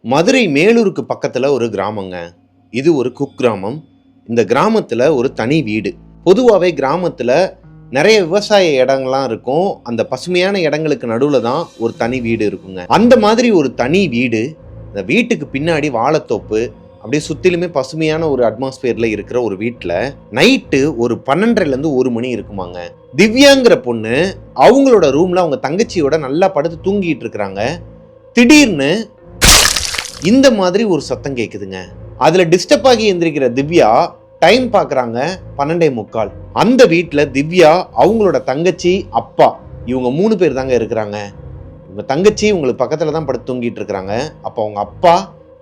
மதுரை மேலூருக்கு பக்கத்தில் ஒரு கிராமங்க. இது ஒரு குக்கிராமம். இந்த கிராமத்தில் ஒரு தனி வீடு. பொதுவாகவே கிராமத்தில் நிறைய விவசாய இடங்கள்லாம் இருக்கும். அந்த பசுமையான இடங்களுக்கு நடுவில் தான் ஒரு தனி வீடு இருக்குங்க. அந்த மாதிரி ஒரு தனி வீடு, இந்த வீட்டுக்கு பின்னாடி வாழைத்தோப்பு, அப்படியே சுற்றிலுமே பசுமையான ஒரு அட்மாஸ்பியரில் இருக்கிற ஒரு வீட்டில் நைட்டு ஒரு 12:30லேருந்து 1 மணி இருக்குமாங்க. திவ்யாங்கிற பொண்ணு அவங்களோட ரூமில் அவங்க தங்கச்சியோட நல்லா படுத்து தூங்கிட்டு இருக்கிறாங்க. திடீர்னு இந்த மாதிரி ஒரு சத்தம் கேட்குதுங்க. அதுல டிஸ்டர்ப் ஆகி எந்திரிக்கிற திவ்யா டைம் பார்க்குறாங்க, 12:45. அந்த வீட்டில் திவ்யா, அவங்களோட தங்கச்சி, அப்பா, இவங்க 3 பேர் தாங்க இருக்கிறாங்க. இவங்க தங்கச்சி உங்களுக்கு பக்கத்துல தான் படுத்து தூங்கிட்டு இருக்கிறாங்க. அப்போ அவங்க அப்பா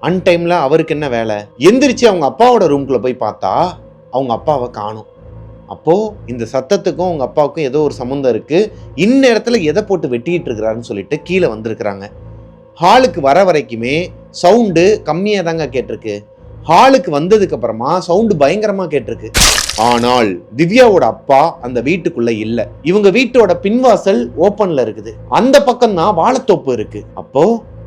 அன்டைம்ல அவருக்கு என்ன வேலை? எந்திரிச்சு அவங்க அப்பாவோட ரூம்குள்ள போய் பார்த்தா அவங்க அப்பாவை காணும். அப்போ இந்த சத்தத்துக்கும் அவங்க அப்பாவுக்கும் ஏதோ ஒரு சம்மந்தம் இருக்கு. இந்நேரத்துல எதை போட்டு வெட்டிட்டு இருக்கிறாருன்னு சொல்லிட்டு கீழே வந்திருக்கிறாங்க. ஹாலுக்கு வர வரைக்குமே சவுண்டு கம்மியாக தாங்க கேட்டிருக்கு. ஹாலுக்கு வந்ததுக்கு அப்புறமா சவுண்டு பயங்கரமா கேட்டிருக்கு. ஆனால் திவ்யாவோட அப்பா அந்த வீட்டுக்குள்ள இல்ல. இவங்க வீட்டோட பின்வாசல் ஓப்பன்ல இருக்குது. அந்த பக்கம் தான் வாழைத்தோப்பு இருக்கு. அப்போ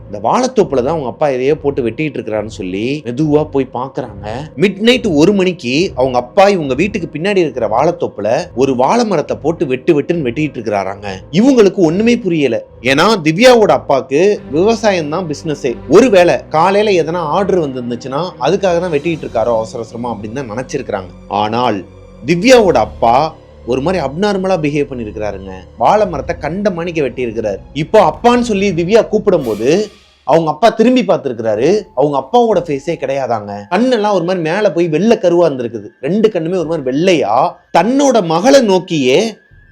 இந்த வாழைத்தோப்புல தான் அவங்க அப்பா எதையோ போட்டு வெட்டிட்டு இருக்கிறான்னு சொல்லி மெதுவா போய் பாக்குறாங்க. மிட் நைட் 1 மணிக்கு அவங்க அப்பா இவங்க வீட்டுக்கு பின்னாடி இருக்கிற வாழைத்தோப்புல ஒரு வாழை மரத்தை போட்டு வெட்டுன்னு வெட்டிட்டு இருக்கிறாராங்க. இவங்களுக்கு ஒண்ணுமே புரியல. ஏன்னா திவ்யாவோட அப்பாவுக்கு விவசாயம் தான் பிசினஸே. ஒருவேளை காலையில எதனா ஆர்டர் வந்துருந்துச்சுன்னா அதுக்காக தான் வெட்டிட்டு இருக்காரோ அவசரமா அப்படின்னு தான் நினைச்சிருக்கிறாங்க. ஆனால் திவ்யாவோட அப்பா ஒரு மாதிரி அப்நார்மலா பிஹேவ் பண்ணிருக்கிறாருங்க. வாழை மரத்தை கண்ட மணிக்க வெட்டி இருக்கிறாரு. இப்போ அப்பான்னு சொல்லி திவ்யா கூப்பிடும் போது அவங்க அப்பா திரும்பி பார்த்திருக்கிறாரு. அவங்க அப்பாவோட ஃபேஸே கிடையாதாங்க. கண்ணெல்லாம் ஒரு மாதிரி மேல போய் வெள்ளை கருவா இருந்திருக்குது. 2 கண்ணுமே ஒரு மாதிரி வெள்ளையா தன்னோட மகளை நோக்கியே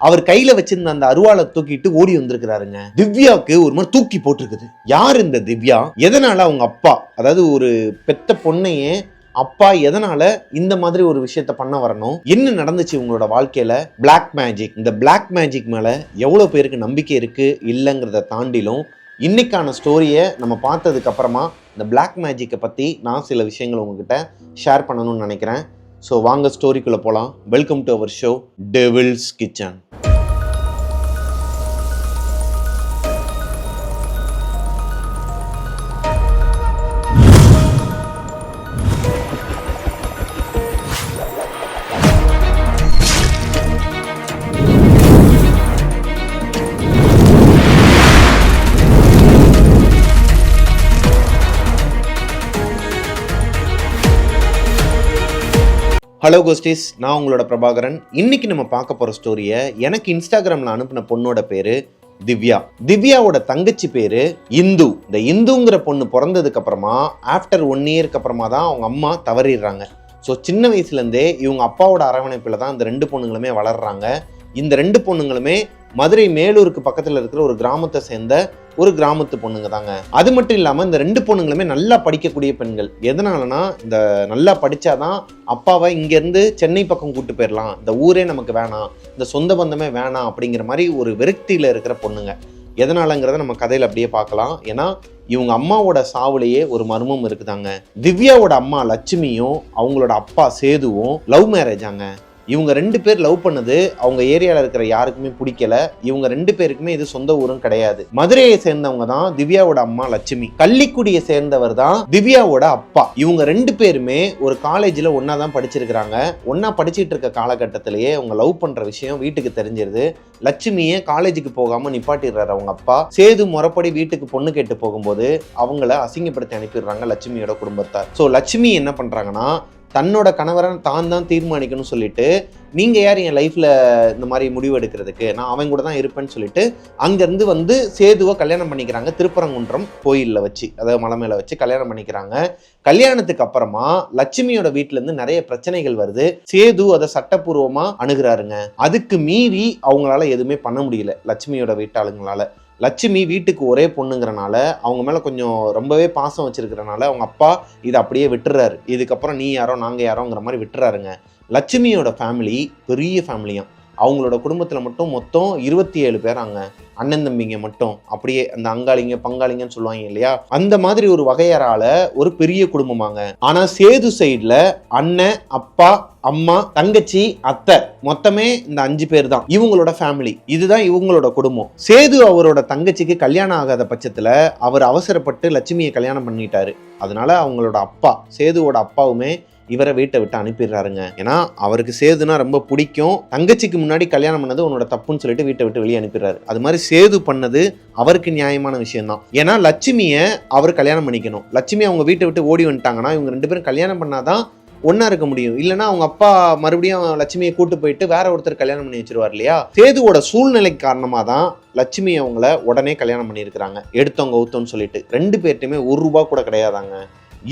அவர் கையில வச்சிருந்த அந்த அருவாளை தூக்கிட்டு ஓடி வந்திருக்கிறாருங்க. திவ்யாவுக்கு ஒரு மாதிரி தூக்கி போட்டிருக்குது. யார் இந்த திவ்யா? எதனால அவங்க அப்பா, அதாவது ஒரு பெத்த பொண்ணையே அப்பா எதனால இந்த மாதிரி ஒரு விஷயத்த பண்ண வரணும்? என்ன நடந்துச்சு உங்களோட வாழ்க்கையில? Black magic. இந்த பிளாக் மேஜிக் மேல எவ்வளவு பேருக்கு நம்பிக்கை இருக்கு இல்லைங்கிறத தாண்டிலும் இன்னைக்கான ஸ்டோரியை நம்ம பார்த்ததுக்கு அப்புறமா இந்த பிளாக் மேஜிக்கை பத்தி நான் சில விஷயங்கள் உங்ககிட்ட ஷேர் பண்ணணும்னு நினைக்கிறேன். ஸோ வாங்க ஸ்டோரிக்குள்ள போலாம். Welcome to our show Devil's Kitchen. Hello ghosties, நான் உங்களோட பிரபாகரன். இன்னைக்கு நம்ம பார்க்க போற ஸ்டோரியை எனக்கு இன்ஸ்டாகிராம்ல அனுப்பின பொண்ணோட பேரு திவ்யா. திவ்யாவோட தங்கச்சி பேரு இந்து. இந்த இந்துங்கிற பொண்ணு பிறந்ததுக்கு அப்புறமா ஆஃப்டர் 1 இயருக்கு அப்புறமா தான் அவங்க அம்மா தவறிடுறாங்க. ஸோ சின்ன வயசுலேருந்தே இவங்க அப்பாவோட அரவணைப்பில் தான் இந்த 2 பொண்ணுங்களுமே வளர்றாங்க. இந்த 2 பொண்ணுங்களுமே மதுரை மேலூருக்கு பக்கத்தில் இருக்கிற ஒரு கிராமத்தை சேர்ந்த ஒரு கிராமத்து பொண்ணுங்க தாங்க. அது மட்டும் இல்லாமல் இந்த 2 பொண்ணுங்களுமே நல்லா படிக்கக்கூடிய பெண்கள். எதனாலனா இந்த நல்லா படிச்சாதான் அப்பாவை இங்கேருந்து சென்னை பக்கம் கூட்டு போயிடலாம், இந்த ஊரே நமக்கு வேணாம், இந்த சொந்த பந்தமே வேணாம் அப்படிங்கிற மாதிரி ஒரு விரக்தியில் இருக்கிற பொண்ணுங்க. எதனாலங்கிறத நம்ம கதையில் அப்படியே பார்க்கலாம். ஏன்னா இவங்க அம்மாவோட சாவுலேயே ஒரு மர்மம் இருக்குதாங்க. திவ்யாவோட அம்மா லட்சுமியும் அவங்களோட அப்பா சேதுவும் லவ் மேரேஜாங்க. இவங்க 2 பேர் லவ் பண்ணது அவங்க ஏரியாவில் இருக்கிற யாருக்குமே பிடிக்கல. இவங்க 2 பேருக்குமே இது சொந்த ஊரும் கிடையாது. மதுரையை சேர்ந்தவங்க தான் திவ்யாவோட அம்மா லட்சுமி. கள்ளிக்குடியை சேர்ந்தவர் தான் திவ்யாவோட அப்பா. இவங்க 2 பேருமே ஒரு காலேஜில் ஒன்னா தான் படிச்சிருக்கிறாங்க. ஒன்னா படிச்சுட்டு இருக்க காலகட்டத்திலேயே அவங்க லவ் பண்ற விஷயம் வீட்டுக்கு தெரிஞ்சிருது. லட்சுமியை காலேஜுக்கு போகாம நிப்பாட்டிடுறாரு அவங்க அப்பா. சேது முறைப்படி வீட்டுக்கு பொண்ணு கேட்டு போகும்போது அவங்கள அசிங்கப்படுத்தி அனுப்பிடுறாங்க லட்சுமியோட குடும்பத்தார். ஸோ லட்சுமி என்ன பண்றாங்கன்னா, தன்னோட கணவரை தான் தீர்மானிக்கணும்னு சொல்லிட்டு, நீங்க யார் என் லைஃப்ல இந்த மாதிரி முடிவு எடுக்கிறதுக்கு, நான் அவன் கூட தான் இருப்பேன்னு சொல்லிட்டு அங்கிருந்து வந்து சேதுவை கல்யாணம் பண்ணிக்கிறாங்க. திருப்பரங்குன்றம் கோயிலில் வச்சு, அதாவது மலை மேல வச்சு கல்யாணம் பண்ணிக்கிறாங்க. கல்யாணத்துக்கு அப்புறமா லட்சுமியோட வீட்டுல இருந்து நிறைய பிரச்சனைகள் வருது. சேது அதை சட்டப்பூர்வமா அணுகிறாருங்க. அதுக்கு மீறி அவங்களால எதுவுமே பண்ண முடியல லட்சுமியோட வீட்டாளுங்களால. லட்சுமி வீட்டுக்கு ஒரே பொண்ணுங்கிறனால அவங்க மேலே கொஞ்சம் ரொம்பவே பாசம் வச்சிருக்கிறனால அவங்க அப்பா இதை அப்படியே விட்டுறாரு. இதுக்கப்புறம் நீ யாரோ நாங்கள் யாரோங்கிற மாதிரி விட்டுறாருங்க. லட்சுமியோட ஃபேமிலி பெரிய ஃபேமிலியாம். அவங்களோட குடும்பத்தில் மட்டும் மொத்தம் 27 பேராங்க, அண்ணன் தம்பிங்க மட்டும். அப்படியே அந்த அங்காளிங்க பங்காளிங்கன்னு சொல்லுவாங்க இல்லையா, அந்த மாதிரி ஒரு வகையறால ஒரு பெரிய குடும்பமாங்க. ஆனா சேது சைடுல அண்ணன், அப்பா, அம்மா, தங்கச்சி, அத்தை, மொத்தமே இந்த 5 பேர் தான் இவங்களோட ஃபேமிலி. இதுதான் இவங்களோட குடும்பம். சேது அவரோட தங்கச்சிக்கு கல்யாணம் ஆகாத பட்சத்துல அவர் அவசரப்பட்டு லட்சுமியை கல்யாணம் பண்ணிட்டாரு. அதனால அவங்களோட அப்பா, சேதுவோட அப்பாவுமே இவரை வீட்டை விட்டு அனுப்பிடுறாருங்க. ஏன்னா அவருக்கு சேதுனா ரொம்ப பிடிக்கும். தங்கச்சிக்கு முன்னாடி கல்யாணம் பண்ணது உன்னோட தப்புன்னு சொல்லிட்டு வீட்டை விட்டு வெளியே அனுப்பிடுறாரு. அது மாதிரி சேது பண்ணது அவருக்கு நியாயமான விஷயம் தான். ஏன்னா லட்சுமியை அவர் கல்யாணம் பண்ணிக்கணும். லட்சுமி அவங்க வீட்டை விட்டு ஓடி வந்துட்டாங்கன்னா இவங்க 2 பேரும் கல்யாணம் பண்ணாதான் ஒன்னா இருக்க முடியும். இல்லைன்னா அவங்க அப்பா மறுபடியும் லட்சுமியை கூட்டு போயிட்டு வேற ஒருத்தர் கல்யாணம் பண்ணி வச்சிருவார் இல்லையா. சேதுவோட சூழ்நிலைக்கு காரணமா தான் லட்சுமி அவங்கள உடனே கல்யாணம் பண்ணியிருக்கிறாங்க. எடுத்தவங்க ஊத்தோன்னு சொல்லிட்டு 2 பேர்ட்டுமே ₹1 கூட கிடையாதாங்க.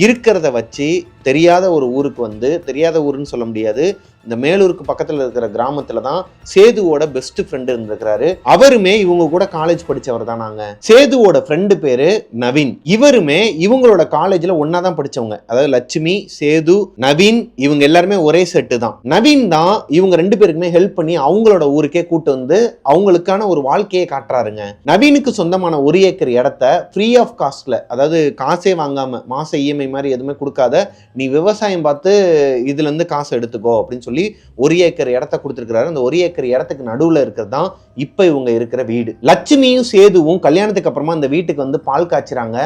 இருக்கிறத வச்சு தெரியாத ஒரு ஊருக்கு வந்து, தெரியாத ஊருன்னு சொல்ல முடியாது, இந்த மேலூருக்கு பக்கத்தில் இருக்கிற கிராமத்துல தான் சேதுவோட பெஸ்ட் ஃப்ரெண்டு இருந்திருக்கிறாரு. அவருமே இவங்க கூட காலேஜ் படிச்சவர் தான். நாங்க சேதுவோட ஃப்ரெண்டு பேரு நவீன். இவருமே இவங்களோட காலேஜ்ல ஒன்னா தான் படிச்சவங்க. அதாவது லட்சுமி, சேது, நவீன் இவங்க எல்லாருமே ஒரே செட்டு தான். நவீன் தான் இவங்க 2 பேருக்குமே ஹெல்ப் பண்ணி அவங்களோட ஊருக்கே கூட்டு வந்து அவங்களுக்கான ஒரு வாழ்க்கையை காட்டுறாருங்க. நவீனுக்கு சொந்தமான 1 ஏக்கர் இடத்த ஃப்ரீ ஆஃப் காஸ்ட்ல, அதாவது காசே வாங்காம, மாச இஎம்ஐ மாதிரி எதுவுமே கொடுக்காத, நீ விவசாயம் பார்த்து இதுல இருந்து காசு எடுத்துக்கோ அப்படின்னு சொல்லி 1 ஏக்கர் இடத்த கொடுத்திருக்கிறாரு. அந்த 1 ஏக்கர் இடத்துக்கு நடுவுல இருக்கிறது தான் இப்ப இவங்க இருக்கிற வீடு. லட்சுமியும் சேதுவும் கல்யாணத்துக்கு அப்புறமா அந்த வீட்டுக்கு வந்து பால் காய்ச்சுறாங்க.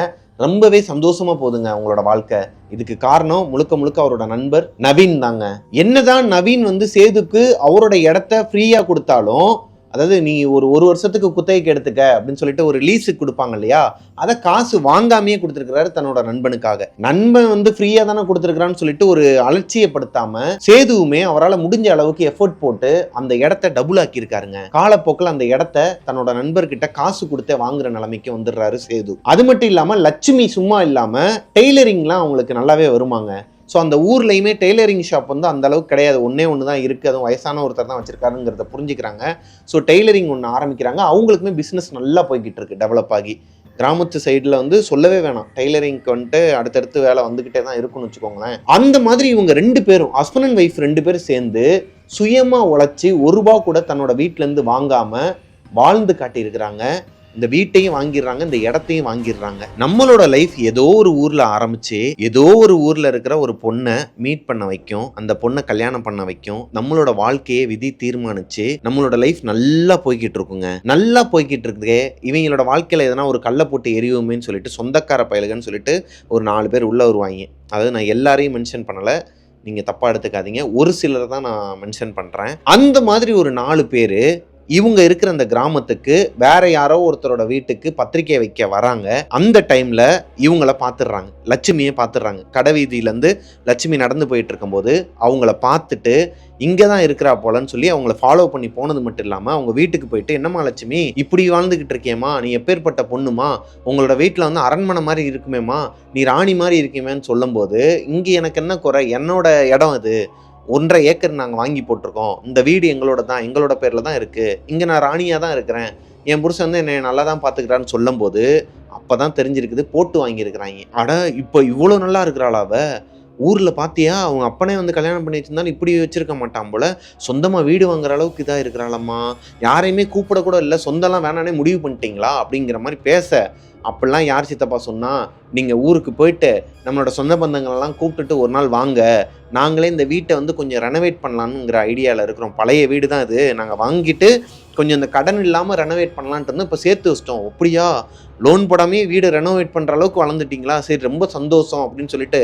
ரொம்பவே சந்தோஷமா போகுதுங்க அவங்களோட வாழ்க்கை. இதுக்கு காரணம் முழுக்க முழுக்க அவரோட நண்பர் நவீன் தாங்க. என்னதான் நவீன் வந்து சேதுக்கு அவரோட இடத்த ஃப்ரீயா கொடுத்தாலும், அதாவது நீ ஒரு வருஷத்துக்கு குத்தகைக்கு எடுத்துக்க அப்படின்னு சொல்லிட்டு ஒரு லீஸுக்கு கொடுப்பாங்க இல்லையா, அதை காசு வாங்காமையே கொடுத்துருக்கிறாரு தன்னோட நண்பனுக்காக. நண்பன் வந்து ஃப்ரீயா தானே கொடுத்துருக்கிறான்னு சொல்லிட்டு ஒரு அலட்சியப்படுத்தாம சேதுவுமே அவரால் முடிஞ்ச அளவுக்கு எஃபோர்ட் போட்டு அந்த இடத்த டபுள் ஆக்கியிருக்காருங்க. காலப்போக்கில் அந்த இடத்த தன்னோட நண்பர்கிட்ட காசு கொடுத்தே வாங்குற நிலைமைக்கு வந்துடுறாரு சேது. அது மட்டும் இல்லாம லட்சுமி சும்மா இல்லாம டெய்லரிங்லாம் அவங்களுக்கு நல்லாவே வருமாங்க. ஸோ அந்த ஊர்லேயுமே டெய்லரிங் ஷாப் வந்து அந்த அளவுக்கு கிடையாது, ஒன்றே ஒன்று தான் இருக்குது, அதுவும் வயசான ஒருத்தர் தான் வச்சிருக்காருங்கிறத புரிஞ்சுக்கிறாங்க. ஸோ டெய்லரிங் ஒன்று ஆரம்பிக்கிறாங்க. அவங்களுக்குமே பிஸ்னஸ் நல்லா போய்கிட்டு இருக்கு, டெவலப் ஆகி. கிராமத்து சைடில் வந்து சொல்லவே வேணாம், டெய்லரிங்க்கு வந்துட்டு அடுத்தடுத்து வேலை வந்துக்கிட்டே தான் இருக்குன்னு வச்சுக்கோங்களேன். அந்த மாதிரி இவங்க 2 பேரும், ஹஸ்பண்ட் அண்ட் ஒய்ஃப் 2 பேரும் சேர்ந்து சுயமாக உழைச்சி ₹1 கூட தன்னோட வீட்டிலேருந்து வாங்காமல் வாழ்ந்து காட்டியிருக்கிறாங்க. இந்த வீட்டையும் வாங்கிடுறாங்க, இந்த இடத்தையும் வாங்கிடுறாங்க. நம்மளோட லைஃப் ஏதோ ஒரு ஊர்ல ஆரம்பிச்சு ஏதோ ஒரு ஊர்ல இருக்கிற ஒரு பொண்ணை மீட் பண்ண வைக்கும், அந்த பொண்ணை கல்யாணம் பண்ண வைக்கும். நம்மளோட வாழ்க்கையை விதி தீர்மானிச்சு நம்மளோட லைஃப் நல்லா போய்கிட்டு இருக்குங்க. நல்லா போய்கிட்டு இருக்குதே, இவங்களோட வாழ்க்கையில எதனா ஒரு கல்லை போட்டு எரியுமேன்னு சொல்லிட்டு சொந்தக்கார பயலுகன்னு சொல்லிட்டு ஒரு 4 பேர் உள்ள வருவாங்க. அதாவது நான் எல்லாரையும் மென்ஷன் பண்ணல, நீங்க தப்பா எடுத்துக்காதீங்க, ஒரு சிலர் தான் நான் மென்ஷன் பண்றேன். அந்த மாதிரி ஒரு 4 பேர் இவங்க இருக்கிற அந்த கிராமத்துக்கு வேற யாரோ ஒருத்தரோட வீட்டுக்கு பத்திரிக்கை வைக்க வராங்க. அந்த டைம்ல இவங்கள பார்த்துடுறாங்க, லட்சுமியை பார்த்துடுறாங்க. கடைவீதியிலேருந்து லட்சுமி நடந்து போயிட்டு இருக்கும்போது அவங்கள பார்த்துட்டு இங்கே தான் இருக்கிறா போலன்னு சொல்லி அவங்கள ஃபாலோ பண்ணி போனது மட்டும் இல்லாமல் அவங்க வீட்டுக்கு போயிட்டு, என்னம்மா லட்சுமி இப்படி வாழ்ந்துக்கிட்டு இருக்கேம்மா, நீ எப்பேற்பட்ட பொண்ணுமா, உங்களோட வீட்டில் வந்து அரண்மனை மாதிரி இருக்குமேம்மா, நீ ராணி மாதிரி இருக்கீமேன்னு சொல்லும்போது, இங்கே எனக்கு என்ன குறை, என்னோட இடம் அது, 1.5 ஏக்கர் நாங்கள் வாங்கி போட்டிருக்கோம், இந்த வீடு எங்களோட தான், எங்களோட பேரில் தான் இருக்குது, இங்கே நான் ராணியாக தான் இருக்கிறேன், என் புருஷன் வந்து என்னை நல்லா தான் பார்த்துக்கிறான்னு சொல்லும்போது அப்போ தான் தெரிஞ்சிருக்குது போட்டு வாங்கியிருக்கிறாங்க. அட இப்போ இவ்வளோ நல்லா இருக்கிறாளாவ, ஊரில் பார்த்தியா அவங்க அப்பனே வந்து கல்யாணம் பண்ணி வச்சிருந்தாலும் இப்படி வச்சிருக்க மாட்டான் போல, சொந்தமாக வீடு வாங்குற அளவுக்கு இதாக இருக்கிறாளம்மா, யாரையுமே கூப்பிடக்கூட இல்லை, சொந்தம்லாம் வேணானே முடிவு பண்ணிட்டீங்களா அப்படிங்கிற மாதிரி பேச, அப்படிலாம் யார் சித்தப்பா சொன்னால், நீங்கள் ஊருக்கு போயிட்டு நம்மளோட சொந்த பந்தங்களெல்லாம் கூப்பிட்டுட்டு ஒரு நாள் வாங்க, நாங்களே இந்த வீட்டை வந்து கொஞ்சம் ரெனோவேட் பண்ணலான்னுங்கிற ஐடியாவில் இருக்கிறோம், பழைய வீடு தான் இது, நாங்கள் வாங்கிட்டு கொஞ்சம் இந்த கடன் இல்லாமல் ரெனோவேட் பண்ணலான்ட்டு வந்து இப்போ சேர்த்து வச்சிட்டோம். அப்படியா, லோன் போடாமே வீடு ரெனோவேட் பண்ணுற அளவுக்கு வளர்ந்துட்டிங்களா, சரி ரொம்ப சந்தோஷம் அப்படின்னு சொல்லிட்டு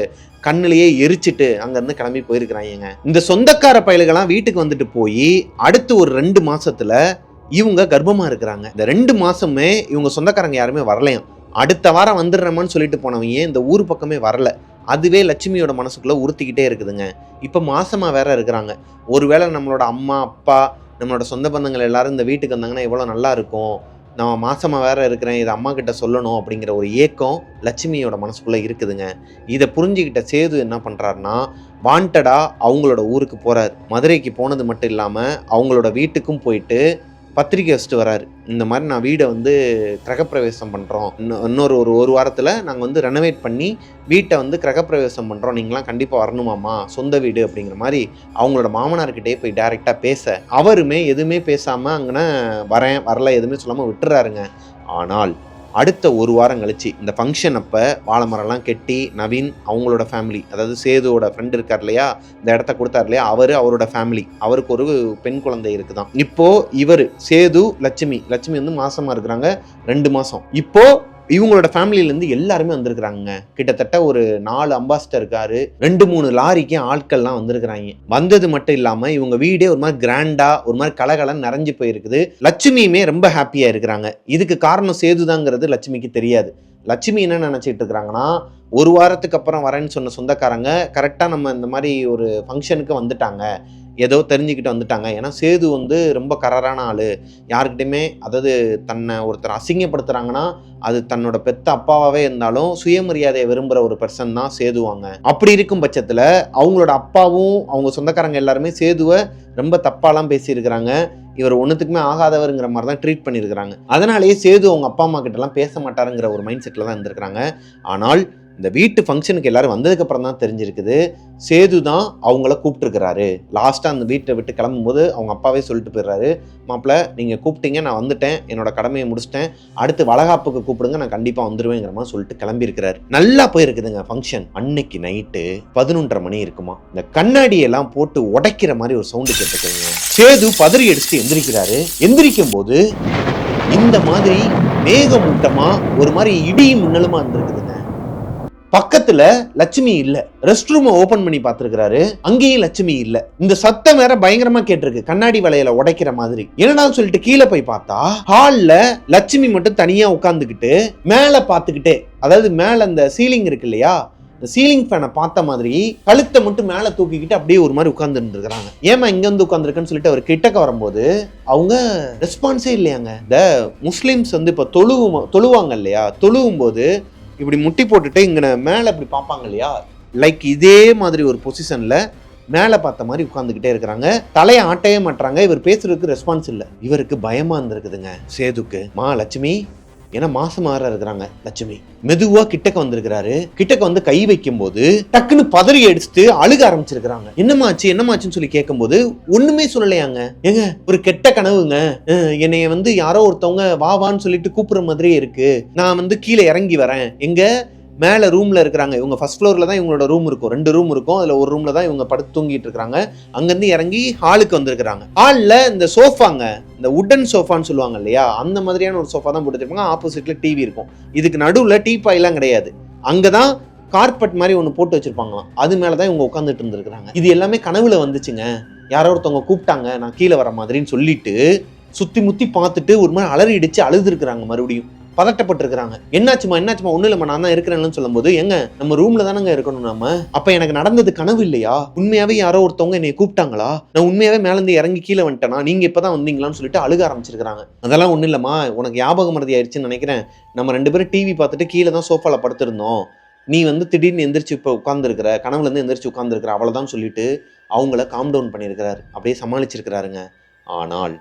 கண்ணிலேயே எரிச்சிட்டு அங்கேருந்து கிளம்பி போயிருக்கிறாங்க. இந்த சொந்தக்கார பயலுகள்லாம் வீட்டுக்கு வந்துட்டு போய் அடுத்து ஒரு 2 மாசத்துல இவங்க கர்ப்பமா இருக்கிறாங்க. இந்த 2 மாசமே இவங்க சொந்தக்காரங்க யாருமே வரலையாம். அடுத்த வாரம் வந்துடுறோமான்னு சொல்லிட்டு போனவங்க இந்த ஊர் பக்கமே வரல. அதுவே லட்சுமியோட மனசுக்குள்ள உறுத்திக்கிட்டே இருக்குதுங்க. இப்போ மாசமா வேற இருக்கிறாங்க. ஒருவேளை நம்மளோட அம்மா அப்பா நம்மளோட சொந்த பந்தங்கள் எல்லாரும் இந்த வீட்டுக்கு வந்தாங்கன்னா எவ்வளோ நல்லா இருக்கும், நான் மாசமா வேற இருக்கிறேன், இதை அம்மா கிட்ட சொல்லணும் அப்படிங்கிற ஒரு ஏக்கம் லட்சுமியோட மனசுக்குள்ள இருக்குதுங்க. இதை புரிஞ்சுக்கிட்ட சேது என்ன பண்றாருன்னா, வாண்டடா அவங்களோட ஊருக்கு போறாரு. மதுரைக்கு போனது மட்டும் இல்லாம அவங்களோட வீட்டுக்கும் போயிட்டு பத்திரிக்கை வச்சுட்டு வராரு. இந்த மாதிரி நான் வீடை வந்து கிரகப்பிரவேசம் பண்ணுறோம், இன்னொரு ஒரு வாரத்தில் நாங்கள் வந்து ரெனோவேட் பண்ணி வீட்டை வந்து கிரகப்பிரவேசம் பண்ணுறோம், நீங்களாம் கண்டிப்பாக வரணுமாம்மா, சொந்த வீடு அப்படிங்கிற மாதிரி அவங்களோட மாமனார்கிட்டே போய் டைரெக்டாக பேச, அவருமே எதுவுமே பேசாமல் அங்கே வரேன் வரல எதுவுமே சொல்லாமல் விட்டுறாருங்க. ஆனால் அடுத்த ஒரு வாரம் கழிச்சு இந்த ஃபங்க்ஷன் அப்போ வாழை மரம்லாம் கெட்டி நவீன் அவங்களோட ஃபேமிலி, அதாவது சேதுவோட ஃப்ரெண்ட் இருக்கார் இல்லையா, இந்த இடத்த கொடுத்தார் இல்லையா, அவரோட ஃபேமிலி, அவருக்கு ஒரு பெண் குழந்தை இருக்குதான். இப்போ இவர் சேது லட்சுமி வந்து மாசமா இருக்கிறாங்க, 2 மாசம். இப்போ இவங்களோட ஃபேமிலியிலேருந்து எல்லாருமே வந்திருக்கிறாங்க. கிட்டத்தட்ட ஒரு 4 அம்பாசிடர் இருக்காரு, 2-3 லாரிக்கு ஆட்கள்லாம் வந்திருக்கிறாங்க. வந்தது மட்டும் இல்லாமல் இவங்க வீடே ஒரு மாதிரி கிராண்டா, ஒரு மாதிரி கலகலன்னு நிறைஞ்சு போயிருக்குது. லட்சுமியுமே ரொம்ப ஹாப்பியாக இருக்கிறாங்க. இதுக்கு காரணம் சேதுதாங்கிறது லட்சுமிக்கு தெரியாது. லட்சுமி என்ன நினச்சிட்டு இருக்கிறாங்கன்னா, ஒரு வாரத்துக்கு அப்புறம் வரேன்னு சொன்ன சொந்தக்காரங்க கரெக்டாக நம்ம இந்த மாதிரி ஒரு ஃபங்க்ஷனுக்கு வந்துட்டாங்க, ஏதோ தெரிஞ்சுக்கிட்டு வந்துட்டாங்க. ஏன்னா சேது வந்து ரொம்ப கராரான ஆள், யாருக்கிட்டையுமே, அதாவது தன்னை ஒருத்தர் அசிங்கப்படுத்துகிறாங்கன்னா அது தன்னோட பெத்த அப்பாவாகவே இருந்தாலும் சுயமரியாதையை விரும்புகிற ஒரு பர்சன் தான் சேதுவாங்க. அப்படி இருக்கும் பட்சத்தில் அவங்களோட அப்பாவும் அவங்க சொந்தக்காரங்க எல்லாருமே சேதுவை ரொம்ப தப்பாலாம் பேசியிருக்கிறாங்க. இவர் ஒன்றுத்துக்குமே ஆகாதவருங்கிற மாதிரி தான் ட்ரீட் பண்ணியிருக்கிறாங்க. அதனாலேயே சேது அவங்க அப்பா அம்மா கிட்டலாம் பேச மாட்டாருங்கிற ஒரு மைண்ட் செட்டில் தான் இருந்திருக்கிறாங்க. ஆனால் இந்த வீட்டு ஃபங்க்ஷனுக்கு எல்லாரும் வந்ததுக்கப்புறம் தான் தெரிஞ்சிருக்குது, சேது தான் அவங்கள கூப்பிட்டுருக்கிறாரு. லாஸ்ட்டாக அந்த வீட்டை விட்டு கிளம்பும்போது அவங்க அப்பாவே சொல்லிட்டு போயிடுறாரு, மாப்பிள்ள நீங்கள் கூப்பிட்டீங்க, நான் வந்துட்டேன், என்னோட கடமையை முடிச்சிட்டேன், அடுத்து வளகாப்புக்கு கூப்பிடுங்க, நான் கண்டிப்பாக வந்துடுவேங்கிற மாதிரி சொல்லிட்டு கிளம்பியிருக்கிறாரு. நல்லா போயிருக்குதுங்க ஃபங்க்ஷன். அன்னைக்கு நைட்டு 11:30 மணி இருக்குமா, இந்த கண்ணாடியெல்லாம் போட்டு உடைக்கிற மாதிரி ஒரு சவுண்டு கேட்டுக்குதுங்க. சேது பதறி அடிச்சுட்டு எந்திரிக்கிறாரு. எந்திரிக்கும் போது இந்த மாதிரி மேகமூட்டமா ஒரு மாதிரி இடி மின்னலுமா இருந்திருக்குதுங்க. பக்கத்துல லட்சுமி இல்ல. ரெஸ்ட் ரூம் ஓபன் பண்ணி பார்த்திருக்கிறாரு, அங்கேயும் லட்சுமி இல்ல. இந்த சத்தம் வேற பயங்கரமா கேட்டிருக்கு, கண்ணாடி வளையல உடைக்கிற மாதிரி. என்னடா சொல்லிட்டு கீழே போய் பார்த்தா ஹால்ல லட்சுமி மட்டும் தனியா உட்கார்ந்துகிட்டு மேல பாத்துக்கிட்டே, அதாவது மேல அந்த சீலிங் இருக்கு இல்லையா, இந்த சீலிங் ஃபேனை பார்த்த மாதிரி கழுத்தை மட்டும் மேல தூக்கிக்கிட்டு அப்படியே ஒரு மாதிரி உட்கார்ந்து இருந்திருக்காங்க. ஏமா இங்க வந்து உட்கார்ந்துருக்குன்னு சொல்லிட்டு அவர் கிட்டக்க வரும்போது அவங்க ரெஸ்பான்ஸே இல்லையாங்க. இந்த முஸ்லிம்ஸ் வந்து இப்ப தொழுவாங்க இல்லையா, தொழுவும் போது இப்படி முட்டி போட்டுட்டு இங்கே மேலே இப்படி பார்ப்பாங்க இல்லையா, லைக் இதே மாதிரி ஒரு பொசிஷனில் மேலே பார்த்த மாதிரி உட்காந்துக்கிட்டே இருக்கிறாங்க. தலையை ஆட்டையே மாட்டுறாங்க. இவர் பேசுறதுக்கு ரெஸ்பான்ஸ் இல்லை. இவருக்கு பயமாக இருந்திருக்குதுங்க சேதுக்கு. லட்சுமி, ஏன்னா மாசமா இருக்கிறாங்க லட்சுமி. மெதுவா கிட்டக்க வந்திருக்கிறாரு. கிட்டக்க வந்து கை வைக்கும் போது டக்குன்னு பதறி அடிச்சுட்டு அழுக ஆரம்பிச்சிருக்கிறாங்க. என்னமாச்சுன்னு சொல்லி கேட்கும் போது ஒண்ணுமே சொல்லலையாங்க. ஏங்க ஒரு கெட்ட கனவுங்க, என்னைய வந்து யாரோ ஒருத்தவங்க வான்னு சொல்லிட்டு கூப்பிடுற மாதிரியே இருக்கு, நான் வந்து கீழே இறங்கி வரேன். எங்க மேலே ரூமில் இருக்கிறாங்க, இவங்க ஃபர்ஸ்ட் ஃப்ளோரில் தான் இவங்களோட ரூம் இருக்கும், 2 ரூம் இருக்கும், அதில் ஒரு ரூமில் தான் இவங்க படுத்து தூங்கிட்டு இருக்கிறாங்க. அங்கேருந்து இறங்கி ஹாலுக்கு வந்திருக்கிறாங்க. ஹாலில் இந்த சோஃபாங்க, இந்த உட்டன் சோஃபான்னு சொல்லுவாங்க இல்லையா, அந்த மாதிரியான ஒரு சோஃபா தான் போட்டுருப்பாங்க. ஆப்போசிட்டில் டிவி இருக்கும். இதுக்கு நடுவில் டீப்பாயெல்லாம் கிடையாது. அங்கே தான் கார்பெட் மாதிரி ஒன்று போட்டு வச்சிருப்பாங்களாம், அது மேலே தான் இவங்க உட்காந்துட்டு இருந்திருக்கிறாங்க. இது எல்லாமே கனவுல வந்துச்சுங்க. யாரோ ஒருத்தவங்க கூப்பிட்டாங்க நான் கீழே வர மாதிரின்னு சொல்லிட்டு சுற்றி முற்றி பார்த்துட்டு ஒரு மாதிரி அலறி அடிச்சு அழுதுருக்குறாங்க. மறுபடியும் பதட்டப்பட்டிருக்கிறாங்க. என்னாச்சுமா ஒன்றும் இல்லைம்மா, நான் தான் இருக்கிறேன்னு சொல்லும்போது, எங்க நம்ம ரூம்ல தானங்க இருக்கணும் நாம, அப்ப எனக்கு நடந்தது கனவு இல்லையா, உண்மையாவே யாரோ ஒருத்தவங்க என்னை கூப்பிட்டாங்களா, நான் உண்மையாவே மேலேருந்து இறங்கி கீழே வந்துட்டேனா, நீங்க இப்பதான் வந்தீங்களான்னு சொல்லிட்டு அழுக ஆரம்பிச்சிருக்காங்க. அதெல்லாம் ஒன்றும் இல்லைம்மா, உனக்கு ஞாபகம் மறதி ஆயிடுச்சுன்னு நினைக்கிறேன், நம்ம 2 பேரும் டிவி பார்த்துட்டு கீழே தான் சோஃபால படுத்திருந்தோம், நீ வந்து திடீர்னு எந்திரிச்சு இப்போ உட்காந்துருக்கிற, கனவுல இருந்து எந்திரிச்சு உட்காந்துருக்கிற, அவ்வளவுதான் சொல்லிட்டு அவங்கள காம் டவுன் பண்ணியிருக்கிறாரு, அப்படியே சமாளிச்சிருக்கிறாருங்க. ஆனால்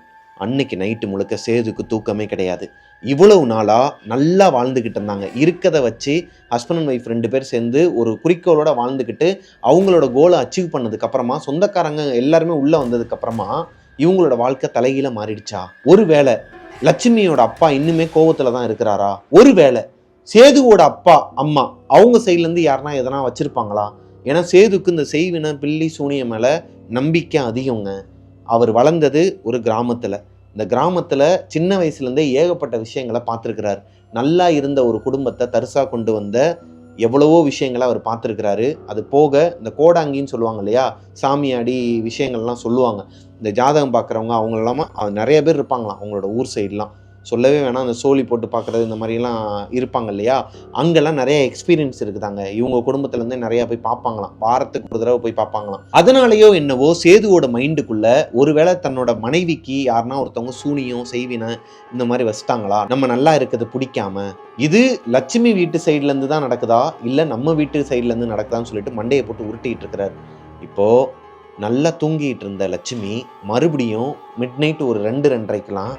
அன்னைக்கு நைட்டு முழுக்க சேதுக்கு தூக்கமே கிடையாது. இவ்வளவு நாளா நல்லா வாழ்ந்துகிட்டு இருந்தாங்க. இருக்கதை வச்சு ஹஸ்பண்ட் அண்ட் ஒய்ஃப் 2 பேர் சேர்ந்து ஒரு குறிக்கோளோட வாழ்ந்துக்கிட்டு அவங்களோட கோலை அச்சீவ் பண்ணதுக்கு அப்புறமா, சொந்தக்காரங்க எல்லாருமே உள்ள வந்ததுக்கு அப்புறமா இவங்களோட வாழ்க்கை தலைகீழ மாறிடுச்சா? ஒருவேளை லட்சுமியோட அப்பா இன்னுமே கோவத்துல தான் இருக்கிறாரா? ஒருவேளை சேதுவோட அப்பா அம்மா அவங்க சைட்ல இருந்து யாருன்னா எதனா வச்சிருப்பாங்களா? ஏன்னா சேதுக்கு இந்த செய்வின பில்லி சூனிய மேல நம்பிக்கை அதிகங்க. அவர் வளர்ந்தது ஒரு கிராமத்துல. இந்த கிராமத்துல சின்ன வயசுலேருந்தே ஏகப்பட்ட விஷயங்களை பார்த்துருக்கிறார். நல்லா இருந்த ஒரு குடும்பத்தை தரிசா கொண்டு வந்த எவ்வளவோ விஷயங்களை அவர் பார்த்துருக்கிறாரு. அது போக இந்த கோடாங்கின்னு சொல்லுவாங்க இல்லையா, சாமியாடி விஷயங்கள்லாம் சொல்லுவாங்க. இந்த ஜாதகம் பார்க்குறவங்க அவங்க இல்லாமல் நிறைய பேர் இருப்பாங்களாம் அவங்களோட ஊர் சைட்லாம். சொல்லவே வேணாம், அந்த சோழி போட்டு பார்க்குறது இந்த மாதிரிலாம் இருப்பாங்க இல்லையா, அங்கெல்லாம் நிறைய எக்ஸ்பீரியன்ஸ் இருக்குதாங்க. இவங்க குடும்பத்துலேருந்தே நிறையா போய் பார்ப்பாங்களாம், வாரத்துக்கு ஒரு தடவை போய் பார்ப்பாங்களாம். அதனாலேயோ என்னவோ சேதுவோட மைண்டுக்குள்ள ஒருவேளை தன்னோட மனைவிக்கு யாருன்னா ஒருத்தவங்க சூனியம் செய்வின இந்த மாதிரி வச்சுட்டாங்களா, நம்ம நல்லா இருக்கிறது பிடிக்காம, இது லட்சுமி வீட்டு சைட்லேருந்து தான் நடக்குதா இல்லை நம்ம வீட்டு சைட்லேருந்து நடக்குதான்னு சொல்லிட்டு மண்டையை போட்டு உருட்டிகிட்டு இருக்கிறார். இப்போது நல்லா தூங்கிட்டு இருந்த லட்சுமி மறுபடியும் மிட் நைட் ஒரு 2-2:30க்கெல்லாம்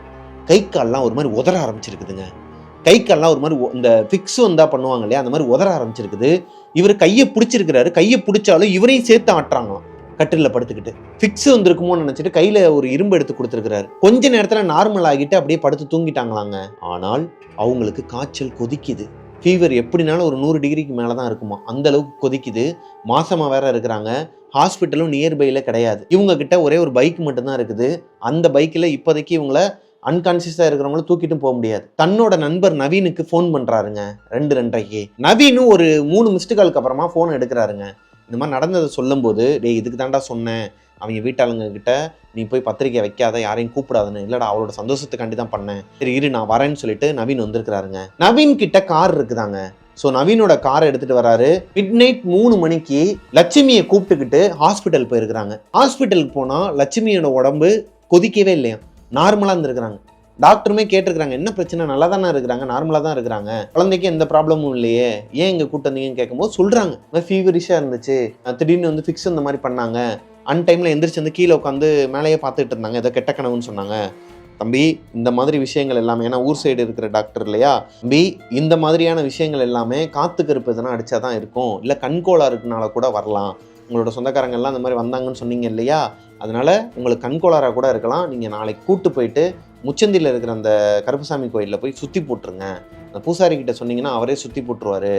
கை கால்லாம் ஒரு மாதிரி உதற ஆரம்பிச்சிருக்குதுங்க. கை கால்லாம் ஒரு மாதிரி இந்த ஃபிக்ஸ் வந்தா பண்ணுவாங்க இல்லையா, அந்த மாதிரி உதற ஆரம்பிச்சிருக்குது. இவர் கையை பிடிச்சிருக்கிறாரு. கையை பிடிச்சாலும் இவரையும் சேர்த்து ஆட்டுறாங்களாம் கட்டிலில் படுத்துக்கிட்டு. ஃபிக்ஸ் வந்திருக்குமோன்னு நினைச்சிட்டு கையில ஒரு இரும்பு எடுத்து கொடுத்துருக்கிறாரு. கொஞ்ச நேரத்துல நார்மல் ஆகிட்டு அப்படியே படுத்து தூங்கிட்டாங்களாங்க. ஆனால் அவங்களுக்கு காய்ச்சல் கொதிக்குது. ஃபீவர் எப்படினாலும் ஒரு 100 டிகிரிக்கு மேலே தான் இருக்குமா, அந்த அளவுக்கு கொதிக்குது. மாசமா வேற இருக்கிறாங்க. ஹாஸ்பிட்டலும் நியர்பையில் கிடையாது. இவங்க கிட்ட ஒரே ஒரு பைக் மட்டும்தான் இருக்குது. அந்த பைக்கில் இப்போதைக்கு இவங்கள அன்கான்சியஸாக இருக்கிறவங்கள தூக்கிட்டும் போக முடியாது. தன்னோட நண்பர் நவீனுக்கு ஃபோன் பண்ணுறாருங்க 2-2:30க்கு. நவீனும் ஒரு 3 மிஸ்டு காலுக்கு அப்புறமா ஃபோன் எடுக்கிறாருங்க. இந்த மாதிரி நடந்ததை சொல்லும்போது, டேய் இதுக்கு தாண்டா சொன்னேன் அவங்க வீட்டாளுங்க கிட்ட, நீ போய் பத்திரிக்கை வைக்காத, யாரையும் கூப்பிடாதுன்னு. இல்லடா அவளோட சந்தோஷத்துக்காண்டி தான் பண்ணேன், சரி இரு நான் வரேன்னு சொல்லிட்டு நவீன் வந்திருக்கிறாருங்க. நவீன் கிட்ட கார் இருக்குதாங்க. ஸோ நவீனோட காரை எடுத்துட்டு வராரு. மிட் நைட் 3 மணிக்கு லட்சுமியை கூப்பிட்டுக்கிட்டு ஹாஸ்பிட்டல் போயிருக்கிறாங்க. ஹாஸ்பிட்டலுக்கு போனா லட்சுமியோட உடம்பு கொதிக்கவே இல்லையா, நார்மலா இருந்திருக்கிறாங்க. டாக்டருமே கேட்டிருக்கிறாங்க, என்ன பிரச்சனை, நல்லா தானே இருக்கிறாங்க, நார்மலா தான் இருக்கிறாங்க, குழந்தைக்கு எந்த ப்ராப்ளமும் இல்லையே, ஏன் இங்க கூட்டு வந்தீங்கன்னு கேட்கும்போது சொல்றாங்க, ஃபீவரிஷா இருந்துச்சு, திடீர்னு வந்து ஃபிக்ஸ் இந்த மாதிரி பண்ணாங்க, அன்டைம்ல எந்திரிச்சு வந்து கீழே உட்காந்து மேலேயே பார்த்துட்டு இருந்தாங்க, ஏதோ கெட்ட கனவுன்னு சொன்னாங்க. தம்பி இந்த மாதிரி விஷயங்கள் எல்லாமே, ஏன்னா ஊர் சைடு இருக்கிற டாக்டர் இல்லையா தம்பி, இந்த மாதிரியான விஷயங்கள் எல்லாமே காத்து கருப்பு எதனா அடிச்சாதான் இருக்கும், இல்லை கண்கோளாறுக்குனால கூட வரலாம். உங்களோட சொந்தக்காரங்கள்லாம் இந்த மாதிரி வந்தாங்கன்னு சொன்னீங்க இல்லையா, அதனால உங்களுக்கு கண்கோளாறாக கூட இருக்கலாம். நீங்கள் நாளைக்கு கூட்டு போயிட்டு முச்சந்தியில் இருக்கிற அந்த கருப்புசாமி கோயிலில் போய் சுற்றி போட்டுருங்க, அந்த பூசாரி கிட்ட சொன்னீங்கன்னா அவரே சுற்றி போட்டுருவாரு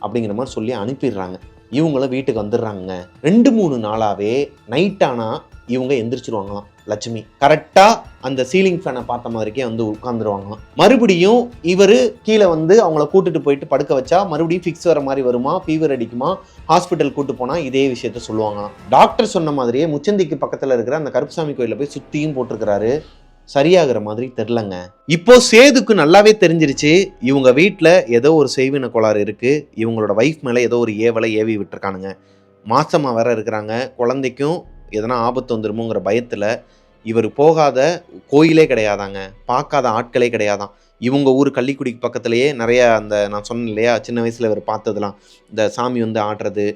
அப்படிங்கிற மாதிரி சொல்லி அனுப்பிடுறாங்க. இவங்களும் வீட்டுக்கு வந்துடுறாங்க. 2-3 நாளாவே நைட் ஆனால் இவங்க எந்திரிச்சிருவாங்களாம். லட்சுமி கரெக்டாக அந்த சீலிங் ஃபேனை பார்த்த மாதிரிக்கே வந்து உட்காந்துருவாங்களாம். மறுபடியும் இவர் கீழே வந்து அவங்கள கூட்டிட்டு போயிட்டு படுக்க வச்சா மறுபடியும் ஃபிக்ஸ் வர மாதிரி வருமா, ஃபீவர் அடிக்குமா, ஹாஸ்பிட்டல் கூட்டு போனால் இதே விஷயத்த சொல்லுவாங்களாம். டாக்டர் சொன்ன மாதிரியே முச்சந்திக்கு பக்கத்தில் இருக்கிற அந்த கருப்புசாமி கோயிலில் போய் சுற்றியும் போட்டிருக்கிறாரு. சரியாகிற மாதிரி தெரிலங்க. இப்போ சேதுக்கு நல்லாவே தெரிஞ்சிருச்சு, இவங்க வீட்டில் ஏதோ ஒரு செய்வின கோளாறு இருக்கு, இவங்களோட வைஃப் மேலே ஏதோ ஒரு ஏவலை ஏவி விட்டுருக்கானுங்க. மாசமா வேற இருக்கிறாங்க, குழந்தைக்கும் எதனா ஆபத்து வந்துருமோங்கிற பயத்தில் இவர் போகாத கோயிலே கிடையாதாங்க, பார்க்காத ஆட்களே கிடையாதான். இவங்க ஊர் கள்ளிக்குடிக்கு பக்கத்துலேயே நிறைய அந்த நான் சொன்னேன் இல்லையா சின்ன வயசில் இவர் பார்த்ததெல்லாம், இந்த சாமி வந்து ஆடுறது,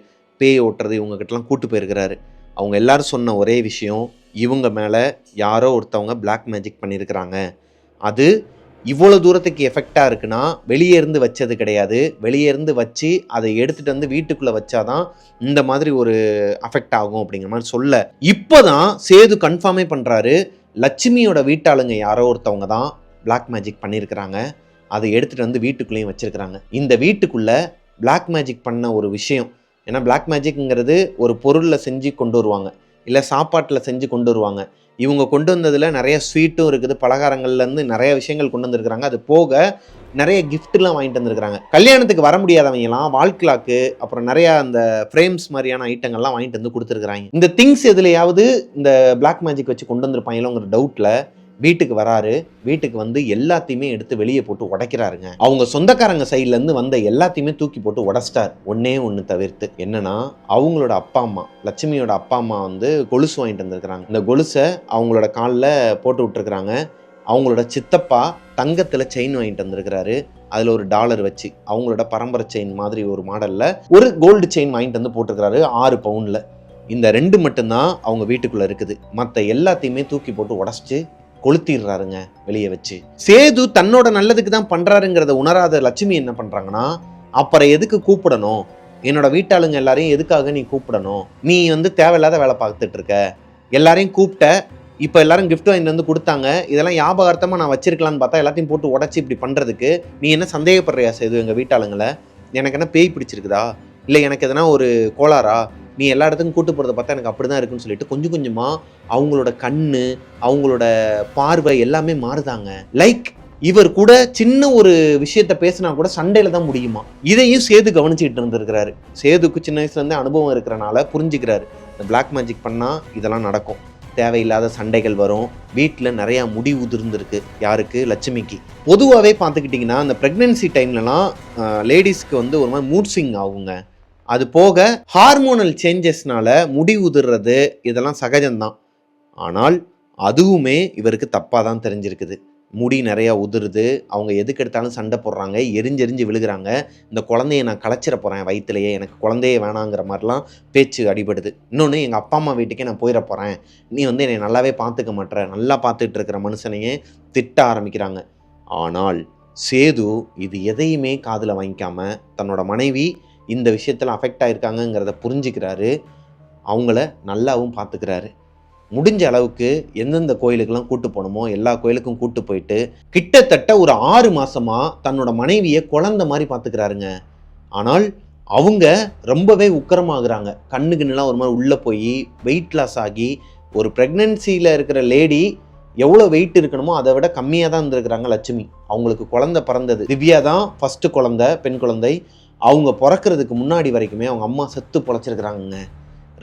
பேய் ஓட்டுறது, இவங்ககிட்டலாம் கூட்டு போயிருக்கிறாரு. அவங்க எல்லாரும் சொன்ன ஒரே விஷயம், இவங்க மேலே யாரோ ஒருத்தவங்க பிளாக் மேஜிக் பண்ணியிருக்கிறாங்க. அது இவ்வளோ தூரத்துக்கு எஃபெக்டாக இருக்குன்னா வெளியே இருந்து வச்சது கிடையாது, வெளியே இருந்து வச்சு அதை எடுத்துகிட்டு வந்து வீட்டுக்குள்ளே வச்சாதான் இந்த மாதிரி ஒரு அஃபெக்ட் ஆகும் அப்படிங்கிற மாதிரி சொல்ல, இப்போதான் சேது கன்ஃபார்மே பண்ணுறாரு, லட்சுமியோட வீட்டாளுங்க யாரோ ஒருத்தவங்க தான் பிளாக் மேஜிக் பண்ணியிருக்கிறாங்க, அதை எடுத்துகிட்டு வந்து வீட்டுக்குள்ளேயும் வச்சுருக்கிறாங்க. இந்த வீட்டுக்குள்ளே பிளாக் மேஜிக் பண்ண ஒரு விஷயம், ஏன்னா பிளாக் மேஜிக்ங்கிறது ஒரு பொருளில் செஞ்சு கொண்டு வருவாங்க, இல்லை சாப்பாட்டில் செஞ்சு கொண்டு வருவாங்க. இவங்க கொண்டு வந்ததில் நிறைய ஸ்வீட்டும் இருக்குது, பலகாரங்கள்லேருந்து நிறைய விஷயங்கள் கொண்டு வந்திருக்கிறாங்க. அது போக நிறைய கிஃப்ட்லாம் வாங்கிட்டு வந்திருக்கிறாங்க. கல்யாணத்துக்கு வர முடியாதவங்கலாம் வால் கிளாக்கு, அப்புறம் நிறைய அந்த ஃப்ரேம்ஸ் மாதிரியான ஐட்டங்கள்லாம் வாங்கிட்டு வந்து கொடுத்துருக்குறாங்க. இந்த திங்ஸ் எதுலையாவது இந்த பிளாக் மேஜிக் வச்சு கொண்டு வந்திருப்பாங்களோங்கிற டவுட்டில் வீட்டுக்கு வராரு. வீட்டுக்கு வந்து எல்லாத்தையுமே எடுத்து வெளியே போட்டு உடைக்கிறாருங்க. அவங்க சொந்தக்காரங்க சைட்லேருந்து வந்த எல்லாத்தையுமே தூக்கி போட்டு உடைச்சிட்டார். ஒன்று தவிர்த்து என்னன்னா, அவங்களோட அப்பா அம்மா, லட்சுமியோட அப்பா அம்மா வந்து கொலுசு வாங்கிட்டு வந்திருக்கிறாங்க. இந்த கொலுசை அவங்களோட காலில் போட்டு விட்டுருக்குறாங்க. அவங்களோட சித்தப்பா தங்கத்தில் செயின் வாங்கிட்டு வந்திருக்கிறாரு. அதில் ஒரு டாலர் வச்சு அவங்களோட பரம்பரை செயின் மாதிரி ஒரு மாடலில் ஒரு கோல்டு செயின் வாங்கிட்டு வந்து போட்டிருக்கிறாரு 6 பவுனில். இந்த 2 மட்டும்தான் அவங்க வீட்டுக்குள்ளே இருக்குது. மற்ற எல்லாத்தையுமே தூக்கி போட்டு உடச்சிட்டு கொளுத்திடுறாருங்க வெளியே வச்சு. சேது தன்னோட நல்லதுக்கு தான் பண்றாருங்கிறத உணராத லட்சுமி என்ன பண்றாங்கன்னா, அப்புறம் எதுக்கு கூப்பிடணும், என்னோட வீட்டாளுங்க எல்லாரையும் எதுக்காக நீ கூப்பிடணும், நீ வந்து தேவையில்லாத வேலை பார்த்துட்டு இருக்க, எல்லாரையும் கூப்பிட்ட, இப்போ எல்லாரும் கிஃப்ட் வாங்கிட்டு வந்து கொடுத்தாங்க, இதெல்லாம் ஞாபகார்த்தமாக நான் வச்சிருக்கலான்னு பார்த்தா எல்லாத்தையும் போட்டு உடச்சி இப்படி பண்ணுறதுக்கு நீ என்ன சந்தேகப்படுறியா சேது எங்கள் வீட்டாளுங்களை, எனக்கு என்ன பேய் பிடிச்சிருக்குதா, இல்லை எனக்கு எதனா ஒரு கோளாறா, நீ எல்லா இடத்துக்கும் கூட்டு போகிறத பார்த்தா எனக்கு அப்படி தான் இருக்குன்னு சொல்லிட்டு கொஞ்சம் கொஞ்சமாக அவங்களோட கண்ணு, அவங்களோட பார்வை எல்லாமே மாறுதாங்க. லைக் இவர் கூட சின்ன ஒரு விஷயத்த பேசினா கூட சண்டையில தான் முடியுமா. இதையும் சேது கவனிச்சுக்கிட்டு இருந்திருக்கிறாரு. சேதுக்கு சின்ன வயசுலேருந்தே அனுபவம் இருக்கிறனால புரிஞ்சுக்கிறாரு, இந்த பிளாக் மேஜிக் பண்ணால் இதெல்லாம் நடக்கும், தேவையில்லாத சண்டைகள் வரும், வீட்டில் நிறையா முடி உதிர்ந்துருக்கு. யாருக்கு? லட்சுமிக்கு. பொதுவாகவே பார்த்துக்கிட்டிங்கன்னா அந்த ப்ரெக்னென்சி டைம்லலாம் லேடிஸ்க்கு வந்து ஒரு மாதிரி மூட் ஸ்விங் ஆகுங்க. அது போக ஹார்மோனல் சேஞ்சஸ்னால முடி உதிர்றது இதெல்லாம் சகஜம்தான். ஆனால் அதுவுமே இவருக்கு தப்பாக தான் தெரிஞ்சிருக்குது. முடி நிறையா உதிருது. அவங்க எதுக்கு எடுத்தாலும் சண்டை போடுறாங்க, எரிஞ்செரிஞ்சு விழுகிறாங்க. இந்த குழந்தைய நான் கலைச்சிட போகிறேன் வயிற்றுலையே, எனக்கு குழந்தையே வேணாங்கிற மாதிரிலாம் பேச்சு அடிபடுது. இன்னொன்று, எங்கள் அப்பா அம்மா வீட்டுக்கே நான் போயிட போகிறேன், நீ வந்து என்னை நல்லாவே பார்த்துக்க மாட்டேற, நல்லா பார்த்துட்டு இருக்கிற மனுஷனையே திட்ட ஆரம்பிக்கிறாங்க. ஆனால் சேது இது எதையுமே காதில் வாங்கிக்காம தன்னோட மனைவி இந்த விஷயத்தில் அஃபெக்ட் ஆகிருக்காங்கங்கிறத புரிஞ்சுக்கிறாரு. அவங்கள நல்லாவும் பார்த்துக்கிறாரு. முடிஞ்ச அளவுக்கு எந்தெந்த கோயிலுக்கெல்லாம் கூட்டு போகணுமோ எல்லா கோயிலுக்கும் கூட்டு போயிட்டு கிட்டத்தட்ட ஒரு 6 மாசமா தன்னோட மனைவியை குழந்தை மாதிரி பார்த்துக்கிறாருங்க. ஆனால் அவங்க ரொம்பவே உக்கரமாகறாங்க. கண்ணுக்குன்னெலாம் ஒரு மாதிரி உள்ளே போய் வெயிட் லாஸ் ஆகி, ஒரு ப்ரெக்னென்சியில் இருக்கிற லேடி எவ்வளோ வெயிட் இருக்கணுமோ அதை விட கம்மியாக தான் இருந்திருக்கிறாங்க லட்சுமி. அவங்களுக்கு குழந்தை பிறந்தது. திவ்யா தான் ஃபஸ்ட்டு குழந்தை, பெண் குழந்தை. அவங்க பிறக்கிறதுக்கு முன்னாடி வரைக்குமே அவங்க அம்மா செத்து பொழைச்சிருக்கிறாங்க.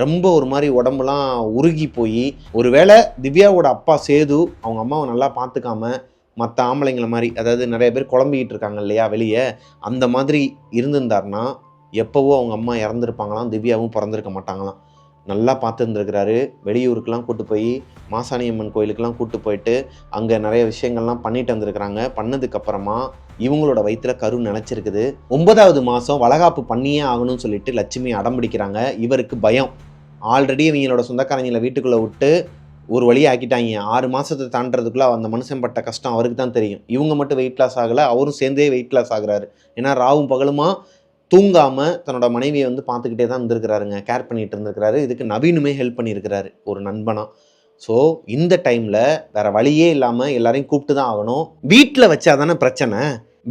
ரொம்ப ஒரு மாதிரி உடம்புலாம் உருகி போய், ஒருவேளை திவ்யாவோட அப்பா சேது அவங்க அம்மாவை நல்லா பார்த்துக்காம மற்ற ஆம்பளைங்களை மாதிரி, அதாவது நிறைய பேர் குழம்பிக்கிட்டு இருக்காங்க இல்லையா வெளியே, அந்த மாதிரி இருந்திருந்தாருன்னா எப்போவோ அவங்க அம்மா இறந்துருப்பாங்களாம், திவ்யாவும் பிறந்திருக்க மாட்டாங்களாம். நல்லா பார்த்துருந்துருக்கிறாரு. வெளியூருக்கெலாம் கூட்டு போய் மாசாணியம்மன் கோயிலுக்கெலாம் கூட்டு போயிட்டு அங்கே நிறைய விஷயங்கள்லாம் பண்ணிட்டு வந்திருக்கிறாங்க. பண்ணதுக்கப்புறமா இவங்களோட வயிற்றுல கரு நினச்சிருக்குது. 9வது மாதம் வளகாப்பு பண்ணியே ஆகணும்னு சொல்லிட்டு லட்சுமி அடம்பிடிக்கிறாங்க. இவருக்கு பயம். ஆல்ரெடி இவங்களோட சொந்தக்காரங்களை வீட்டுக்குள்ளே விட்டு ஒரு வழி ஆக்கிட்டாங்க. 6 மாதத்தை தாண்டறதுக்குள்ளே அந்த மனுஷன் பட்ட கஷ்டம் அவருக்கு தான் தெரியும். இவங்க மட்டும் வெயிட் லாஸ் ஆகலை, அவரும் சேர்ந்தே வெயிட் லாஸ் ஆகுறாரு. ஏன்னா ராவும் பகலுமா தூங்காமல் தன்னோட மனைவியை வந்து பார்த்துக்கிட்டே தான் இருந்திருக்கிறாருங்க, கேர் பண்ணிகிட்டு இருந்திருக்கிறாரு. இதுக்கு நவீனுமே ஹெல்ப் பண்ணியிருக்கிறாரு ஒரு நண்பனா. ஸோ இந்த டைமில் வேறு வழியே இல்லாமல் எல்லாரையும் கூப்பிட்டு தான் ஆகணும். வீட்டில் வச்சா தானே பிரச்சனை.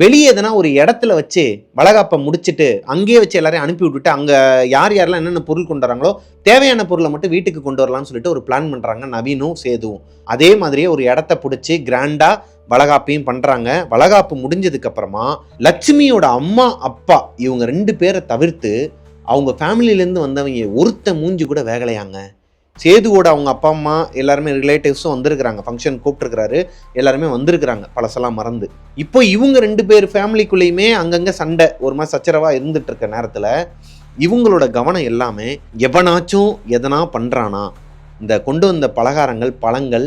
வெளியே எதனா ஒரு இடத்துல வச்சு வளகாப்பை முடிச்சுட்டு அங்கேயே வச்சு எல்லாரையும் அனுப்பி விட்டுட்டு அங்கே யார் யாரெல்லாம் என்னென்ன பொருள் கொண்டு வராங்களோ தேவையான பொருளை மட்டும் வீட்டுக்கு கொண்டு வரலாம்னு சொல்லிட்டு ஒரு பிளான் பண்ணுறாங்க நவீனும் சேதுவும். அதே மாதிரியே ஒரு இடத்த பிடிச்சி கிராண்டாக வளகாப்பையும் பண்ணுறாங்க. வளகாப்பு முடிஞ்சதுக்கப்புறமா லட்சுமியோட அம்மா அப்பா இவங்க 2 பேரை தவிர்த்து அவங்க ஃபேமிலியிலேருந்து வந்தவங்க ஒருத்த மூஞ்சி கூட வேகலையாங்க. சேதுவோட அவங்க அப்பா அம்மா எல்லாருமே ரிலேட்டிவ்ஸும் வந்திருக்கிறாங்க. ஃபங்க்ஷன் கூப்பிட்டுருக்கிறாரு, எல்லாருமே வந்திருக்கிறாங்க பழசெல்லாம் மறந்து. இப்போ இவங்க 2 பேர் ஃபேமிலிக்குள்ளேயுமே அங்கங்கே சண்டை ஒரு மாதிரி சச்சரவாக இருந்துட்டு இருக்க நேரத்தில் இவங்களோட கவனம் எல்லாமே எவனாச்சும் எதனா பண்ணுறானா, இந்த கொண்டு வந்த பலகாரங்கள், பழங்கள்,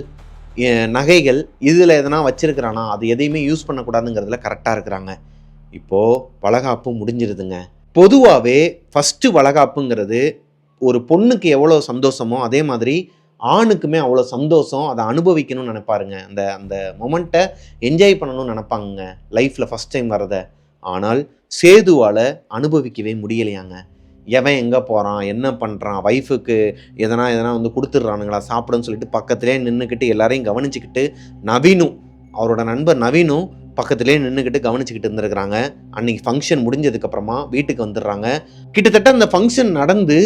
நகைகள் இதில் எதனா வச்சிருக்கிறானா, அது எதையுமே யூஸ் பண்ணக்கூடாதுங்கிறதுல கரெக்டாக இருக்கிறாங்க. இப்போது வளகாப்பு முடிஞ்சிருதுங்க. பொதுவாகவே ஃபஸ்ட்டு வளகாப்புங்கிறது ஒரு பொண்ணுக்கு எவ்வளோ சந்தோஷமோ அதே மாதிரி ஆணுக்குமே அவ்வளோ சந்தோஷம். அதை அனுபவிக்கணும்னு நினைப்பாருங்க. அந்த மொமெண்ட்டை என்ஜாய் பண்ணணும்னு நினைப்பாங்க லைஃப்பில் ஃபஸ்ட் டைம் வரதை. ஆனால் சேதுவால் அனுபவிக்கவே முடியலையாங்க. எவன் எங்கே போகிறான், என்ன பண்ணுறான், ஒய்ஃபுக்கு எதனா வந்து கொடுத்துட்றானுங்களா சாப்பிடுன்னு சொல்லிட்டு பக்கத்துலேயே நின்றுக்கிட்டு எல்லாரையும் கவனிச்சுக்கிட்டு நவீனும் அவரோட நண்பர் நவீனும் பக்கத்துலேயே நின்றுக்கிட்டு கவனிச்சுக்கிட்டு இருந்திருக்கிறாங்க. அன்றைக்கி ஃபங்க்ஷன் முடிஞ்சதுக்கப்புறமா வீட்டுக்கு வந்துடுறாங்க. கிட்டத்தட்ட அந்த ஃபங்க்ஷன் நடந்து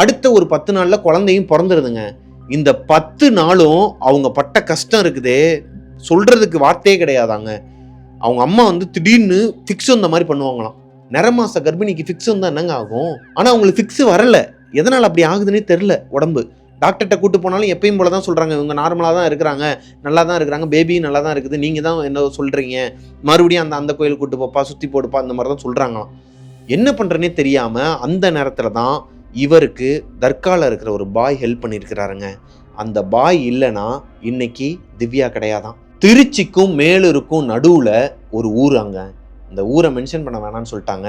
அடுத்த ஒரு 10 நாளில் குழந்தையும் பிறந்துருதுங்க. இந்த 10 நாளும் அவங்க பட்ட கஷ்டம் இருக்குதே, சொல்கிறதுக்கு வார்த்தையே கிடையாதாங்க. அவங்க அம்மா வந்து திடீர்னு ஃபிக்ஸ் வந்த மாதிரி பண்ணுவாங்களாம். நிறமாச கர்ப்பிணிக்கு ஃபிக்ஸ் வந்தால் என்னங்க ஆகும்? ஆனால் அவங்களுக்கு ஃபிக்ஸ் வரலை. எதனால் அப்படி ஆகுதுன்னே தெரில. உடம்பு டாக்டர்கிட்ட கூட்டு போனாலும் எப்பயும் போல தான் சொல்கிறாங்க, இவங்க நார்மலாக தான் இருக்கிறாங்க, நல்லா தான் இருக்கிறாங்க, பேபியும் நல்லா தான் இருக்குது, நீங்கள் தான் என்ன சொல்கிறீங்க, மறுபடியும் அந்த கோயில் கூட்டு போப்பா, சுற்றி போடுப்பா, இந்த மாதிரி தான் சொல்கிறாங்களாம். என்ன பண்ணுறேன்னே தெரியாமல் அந்த நேரத்தில் தான் இவருக்கு தர்காவில் இருக்கிற ஒரு பாய் ஹெல்ப் பண்ணியிருக்கிறாருங்க. அந்த பாய் இல்லைன்னா இன்னைக்கு திவ்யா கிடையாதான். திருச்சிக்கும் மேலூருக்கும் நடுவில் ஒரு ஊர். அங்கே இந்த ஊரை மென்ஷன் பண்ண வேணான்னு சொல்லிட்டாங்க.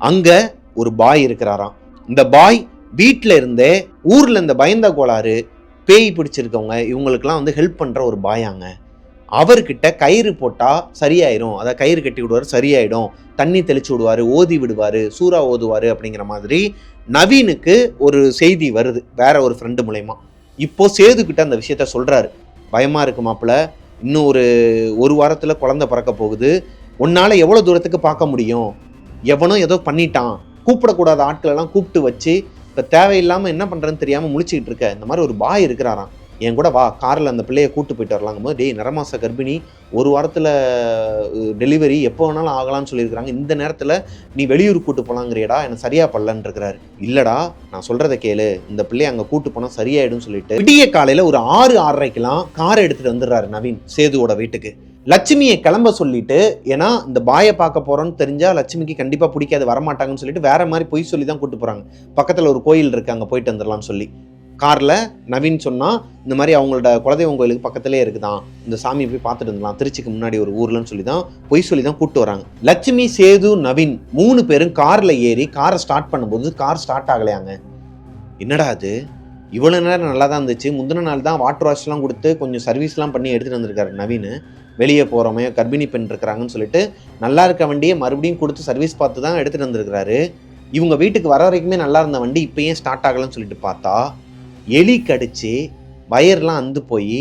அங்கே ஒரு பாய் இருக்கிறாராம். இந்த பாய் வீட்டில் இருந்தே ஊரில் இந்த பயந்த கோளாறு, பேய் பிடிச்சிருக்கவங்க இவங்களுக்கெல்லாம் வந்து ஹெல்ப் பண்ணுற ஒரு பாயாங்க. அவர்கிட்ட கயிறு போட்டால் சரியாயிடும், அதை கயிறு கட்டி விடுவார், சரியாயிடும், தண்ணி தெளிச்சு விடுவார், ஓதி விடுவார், சூறா ஓதுவார் அப்படிங்கிற மாதிரி நவீனுக்கு ஒரு செய்தி வருது வேற ஒரு ஃப்ரெண்டு மூலயமா. இப்போ சேதுக்கிட்ட அந்த விஷயத்த சொல்கிறாரு. பயமாக இருக்கு மாப்பிள்ள, இன்னும் ஒரு வாரத்தில் குழந்தை பிறக்க போகுது, உன்னால் எவ்வளோ தூரத்துக்கு பார்க்க முடியும், எவனோ ஏதோ பண்ணிட்டான், கூப்பிடக்கூடாத ஆட்களெல்லாம் கூப்பிட்டு வச்சு இப்போ தேவையில்லாமல் என்ன பண்ணுறதுன்னு தெரியாமல் முழிச்சிக்கிட்டு இருக்க, இந்த மாதிரி ஒரு பாய் இருக்கிறாராம், என் கூட வா, காரில் அந்த பிள்ளையை கூப்பிட்டு போயிட்டு வரலாங்கும் போது, டேய் நிறமாச கர்ப்பிணி, ஒரு வாரத்தில் டெலிவரி எப்போ வேணாலும் ஆகலான்னு சொல்லியிருக்கிறாங்க, இந்த நேரத்தில் நீ வெளியூர் கூப்பிட்டு போகலாங்கிறியடா, எனக்கு சரியா படலன்னு இருக்கிறாரு. இல்லைடா நான் சொல்கிறத கேளு, இந்த பிள்ளையை அங்கே கூப்பிட்டு போனால் சரியாயிடும்னு சொல்லிட்டு விடிய காலையில் ஒரு 6-6:30க்கெல்லாம் காரை எடுத்துகிட்டு வந்துடுறாரு நவீன் சேதுவோட வீட்டுக்கு. லட்சுமியை கிளம்ப சொல்லிட்டு, ஏன்னா இந்த பாயை பார்க்க போகிறோன்னு தெரிஞ்சால் லட்சுமிக்கு கண்டிப்பாக பிடிக்காது, வரமாட்டாங்கன்னு சொல்லிட்டு வேற மாதிரி பொய் சொல்லி தான் கூப்பிட்டு போகிறாங்க. பக்கத்தில் ஒரு கோயில் இருக்குது, அங்கே போயிட்டு வந்துடலாம்னு சொல்லி காரில் நவீன் சொன்னால் இந்த மாதிரி அவங்களோட குலதெய்வம் கோயிலுக்கு பக்கத்துலேயே இருக்குதான், இந்த சாமியை போய் பார்த்துட்டு இருந்தலாம், திருச்சிக்கு முன்னாடி ஒரு ஊர்லன்னு சொல்லி தான் பொய் சொல்லி தான் கூப்பிட்டு வராங்க. லட்சுமி, சேது, நவீன் 3 பேரும் காரில் ஏறி காரை ஸ்டார்ட் பண்ணும்போது கார் ஸ்டார்ட் ஆகலையாங்க. என்னடா அது, இவ்வளோ நேரம் நல்லா தான் இருந்துச்சு, முந்தின நாள் தான் வாட்டர் வாஷ்லாம் கொடுத்து கொஞ்சம் சர்வீஸ்லாம் பண்ணி எடுத்துகிட்டு வந்திருக்காரு நவீன், வெளியே போகிறோமே கர்ப்பிணி பெண் இருக்கிறாங்கன்னு சொல்லிட்டு நல்லா இருக்க வண்டியை மறுபடியும் கொடுத்து சர்வீஸ் பார்த்து தான் எடுத்துகிட்டு வந்திருக்கிறாரு. இவங்க வீட்டுக்கு வர வரைக்குமே நல்லா இருந்த வண்டி இப்போ ஏன் ஸ்டார்ட் ஆகலன்னு சொல்லிட்டு பார்த்தா எலி கடிச்சு வயர்லாம் அந்து போய்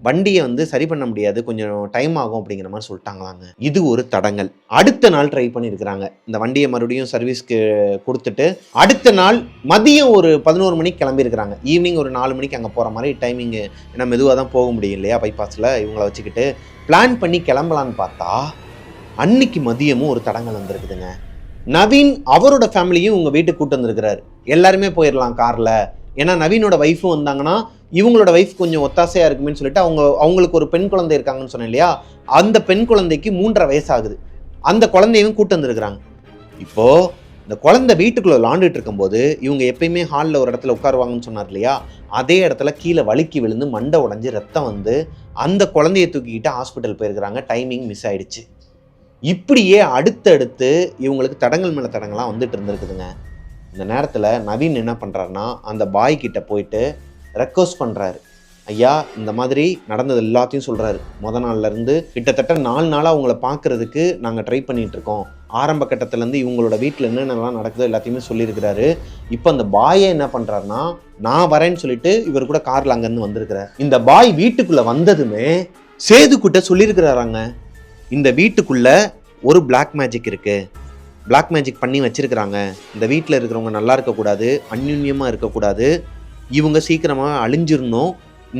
வண்டியை சரி பண்ண முடியாது, கொஞ்சம் டைம் ஆகும் அப்படிங்கிற மாதிரி சொல்லிட்டாங்களாங்க. இது ஒரு தடங்கல். அடுத்த நாள் ட்ரை பண்ணியிருக்கிறாங்க, இந்த வண்டியை மறுபடியும் சர்வீஸ்க்கு கொடுத்துட்டு அடுத்த நாள் மதியம் ஒரு 11 மணிக்கு கிளம்பியிருக்கிறாங்க. ஈவினிங் ஒரு 4 மணிக்கு அங்கே போகிற மாதிரி டைமிங்கு, ஏன்னா மெதுவாக தான் போக முடியும் இல்லையா பைபாஸில், இவங்கள வச்சுக்கிட்டு பிளான் பண்ணி கிளம்பலான்னு பார்த்தா அன்னைக்கு மதியமும் ஒரு தடங்கல் வந்திருக்குதுங்க. நவீன் அவரோட ஃபேமிலியும் உங்கள் வீட்டுக்கு கூட்டு வந்திருக்கிறாரு. எல்லாருமே போயிடலாம் காரில், ஏன்னா நவீனோட ஒய்ஃபும் வந்தாங்கன்னா இவங்களோட ஒய்ஃப் கொஞ்சம் ஒத்தாசையாக இருக்குமே சொல்லிட்டு அவங்களுக்கு ஒரு பெண் குழந்தை இருக்காங்கன்னு சொன்னேன் இல்லையா, அந்த பெண் குழந்தைக்கு 3.5 வயசு ஆகுது. அந்த குழந்தையும் கூட்டு வந்திருக்கிறாங்க. இப்போது இந்த குழந்தை வீட்டுக்குள்ளே விளாண்டுட்டு இருக்கும்போது இவங்க எப்பயுமே ஹாலில் ஒரு இடத்துல உட்காருவாங்கன்னு சொன்னார் இல்லையா, அதே இடத்துல கீழே வழுக்கி விழுந்து மண்டை உடஞ்சி ரத்தம் அந்த குழந்தைய தூக்கிக்கிட்டு ஹாஸ்பிட்டல் போயிருக்கிறாங்க. டைமிங் மிஸ் ஆயிடுச்சு. இப்படியே அடுத்தடுத்து இவங்களுக்கு தடங்கள் மேலே தடங்களாக வந்துட்டு இருந்திருக்குதுங்க. இந்த நேரத்தில் நவீன் என்ன பண்ணுறாருன்னா அந்த பாய் கிட்ட போயிட்டு ரெக்வஸ்ட் பண்ணுறாரு, ஐயா இந்த மாதிரி நடந்தது எல்லாத்தையும் சொல்கிறாரு. நாள்லேருந்து கிட்டத்தட்ட 4 நாளாக அவங்கள பார்க்குறதுக்கு நாங்கள் ட்ரை பண்ணிகிட்ருக்கோம். ஆரம்ப கட்டத்துலேருந்து இவங்களோட வீட்டில் என்னென்னலாம் நடக்குதோ எல்லாத்தையுமே சொல்லியிருக்கிறாரு. இப்போ அந்த பாயை என்ன பண்ணுறாருன்னா நான் வரேன்னு சொல்லிட்டு இவர் கூட காரில் அங்கேருந்து வந்திருக்கிறார். இந்த பாய் வீட்டுக்குள்ளே வந்ததுமே சேதுக்கிட்ட சொல்லியிருக்கிறாராங்க, இந்த வீட்டுக்குள்ள ஒரு பிளாக் மேஜிக் இருக்கு, பிளாக் மேஜிக் பண்ணி வச்சிருக்கிறாங்க, இந்த வீட்டில் இருக்கிறவங்க நல்லா இருக்கக்கூடாது, அந்யுன்யமாக இருக்கக்கூடாது, இவங்க சீக்கிரமாக அழிஞ்சிடணும்,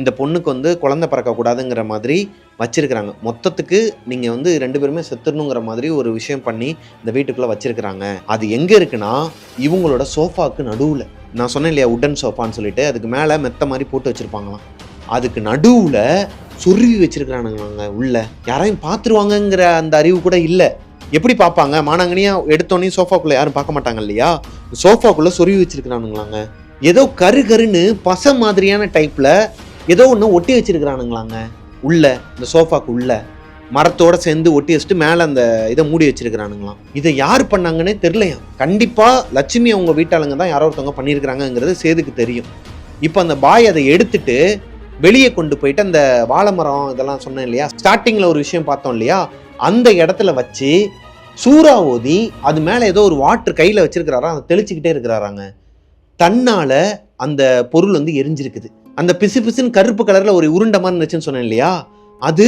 இந்த பொண்ணுக்கு குழந்தை பிறக்கக்கூடாதுங்கிற மாதிரி வச்சிருக்கிறாங்க. மொத்தத்துக்கு நீங்கள் 2 பேருமே செத்துடணுங்கிற மாதிரி ஒரு விஷயம் பண்ணி இந்த வீட்டுக்குள்ளே வச்சிருக்கிறாங்க. அது எங்கே இருக்குன்னா இவங்களோட சோஃபாவுக்கு நடுவில், நான் சொன்னேன் இல்லையா உட்டன் சோஃபான்னு சொல்லிட்டு, அதுக்கு மேலே மெத்த மாதிரி போட்டு வச்சுருப்பாங்களாம், அதுக்கு நடுவில் சொருவி வச்சிருக்கிறானுங்க. உள்ள யாரையும் பார்த்துருவாங்கங்கிற அந்த அறிவு கூட இல்லை. எப்படி பார்ப்பாங்க, மானாங்கனியாக எடுத்தோன்னே சோஃபாக்குள்ளே யாரும் பார்க்க மாட்டாங்க இல்லையா, சோஃபாக்குள்ளே சொருவி வச்சிருக்கிறானுங்களாங்க. ஏதோ கருன்னு பசை மாதிரியான டைப்பில் ஏதோ ஒன்று ஒட்டி வச்சிருக்கிறானுங்களாங்க உள்ள, இந்த சோஃபாக்கு உள்ள மரத்தோட சேர்ந்து ஒட்டி வச்சுட்டு மேலே அந்த இதை மூடி வச்சிருக்கிறானுங்களாம். இதை யார் பண்ணாங்கன்னே தெரியலையா. கண்டிப்பாக லட்சுமி அவங்க வீட்டாளுங்க தான் யாரோ ஒருத்தவங்க பண்ணியிருக்கிறாங்கங்கிறது சேதுக்கு தெரியும். இப்போ அந்த பாய் அதை எடுத்துட்டு வெளியே கொண்டு போயிட்டு அந்த வாழை மரம் இதெல்லாம் சொன்னேன் இல்லையா, ஸ்டார்டிங்கில் ஒரு விஷயம் பார்த்தோம் இல்லையா, அந்த இடத்துல வச்சு சூறா ஓதி அது மேலே ஏதோ ஒரு வாட்டர் கையில் வச்சிருக்கிறாரா, அதை தெளிச்சுக்கிட்டே இருக்கிறாராங்க. தன்னால் அந்த பொருள் எரிஞ்சிருக்குது. அந்த பிசு பிசுன்னு கருப்பு கலரில் ஒரு உருண்டை மாதிரி இருந்துச்சுன்னு சொன்னேன் இல்லையா, அது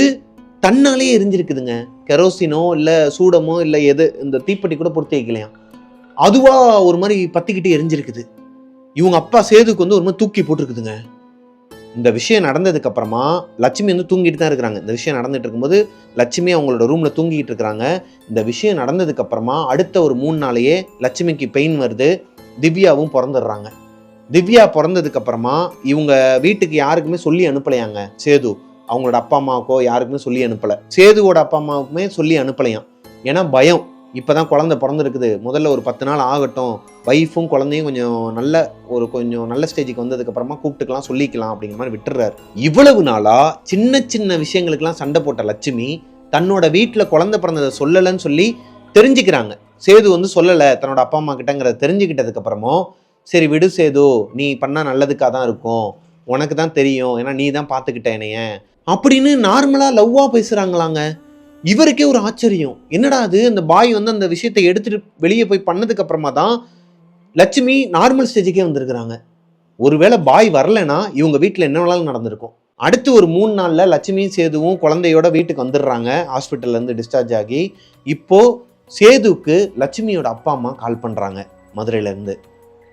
தன்னாலே எரிஞ்சிருக்குதுங்க. கெரோசினோ இல்லை சூடமோ இல்லை எது இந்த தீப்பெட்டி கூட பொறுத்து வைக்கலையா, அதுவாக ஒரு மாதிரி பற்றிக்கிட்டு எரிஞ்சிருக்குது. இவங்க அப்பா சேதுக்கு ஒரு மாதிரி தூக்கி போட்டிருக்குதுங்க. இந்த விஷயம் நடந்ததுக்கு அப்புறமா லட்சுமி தூங்கிட்டு தான் இருக்கிறாங்க. இந்த விஷயம் நடந்துட்டு இருக்கும்போது லட்சுமி அவங்களோட ரூம்ல தூங்கிட்டு இருக்கிறாங்க. இந்த விஷயம் நடந்ததுக்கு அப்புறமா அடுத்த ஒரு 3 நாளையே லட்சுமிக்கு பெயின் வருது. திவ்யாவும் பிறந்துடுறாங்க. திவ்யா பிறந்ததுக்கு அப்புறமா இவங்க வீட்டுக்கு யாருக்குமே சொல்லி அனுப்பலையாங்க. சேது அவங்களோட அப்பா அம்மாவுக்கோ யாருக்குமே சொல்லி அனுப்பலை. சேதுவோட அப்பா அம்மாவுக்குமே சொல்லி அனுப்பலையாம். ஏன்னா பயம், இப்போதான் குழந்தை பிறந்திருக்குது, முதல்ல ஒரு 10 நாள் ஆகட்டும், ஒய்ஃபும் குழந்தையும் கொஞ்சம் நல்ல ஸ்டேஜுக்கு வந்ததுக்கப்புறமா கூப்பிட்டுக்கலாம் சொல்லிக்கலாம் அப்படிங்கிற மாதிரி விட்டுறாரு. இவ்வளவு நாளாக சின்ன சின்ன விஷயங்களுக்கெல்லாம் சண்டை போட்ட லட்சுமி தன்னோட வீட்டில் குழந்தை பிறந்ததை சொல்லலைன்னு சொல்லி தெரிஞ்சுக்கிறாங்க. சேது சொல்லலை தன்னோட அப்பா அம்மா கிட்டங்கிறத தெரிஞ்சுக்கிட்டதுக்கு அப்புறமும் சரி விடு சேது, நீ பண்ணால் நல்லதுக்காக தான் இருக்கும், உனக்கு தான் தெரியும், ஏன்னா நீ தான் பார்த்துக்கிட்ட என்னைய அப்படின்னு நார்மலாக லவ்வாக பேசுகிறாங்களாங்க. இவருக்கே ஒரு ஆச்சரியம், என்னடா அது, அந்த பாய் அந்த விஷயத்தை எடுத்துட்டு வெளியே போய் பண்ணதுக்கு அப்புறமா தான் லட்சுமி நார்மல் ஸ்டேஜுக்கே வந்திருக்கிறாங்க. ஒருவேளை பாய் வரலைன்னா இவங்க வீட்டில் என்ன வேணாலும் நடந்திருக்கும். அடுத்து ஒரு 3 நாளில் லட்சுமியும் சேதுவும் குழந்தையோட வீட்டுக்கு வந்துடுறாங்க, ஹாஸ்பிட்டல்லேருந்து டிஸ்சார்ஜ் ஆகி. இப்போது சேதுவுக்கு லட்சுமியோட அப்பா அம்மா கால் பண்ணுறாங்க மதுரையிலேருந்து.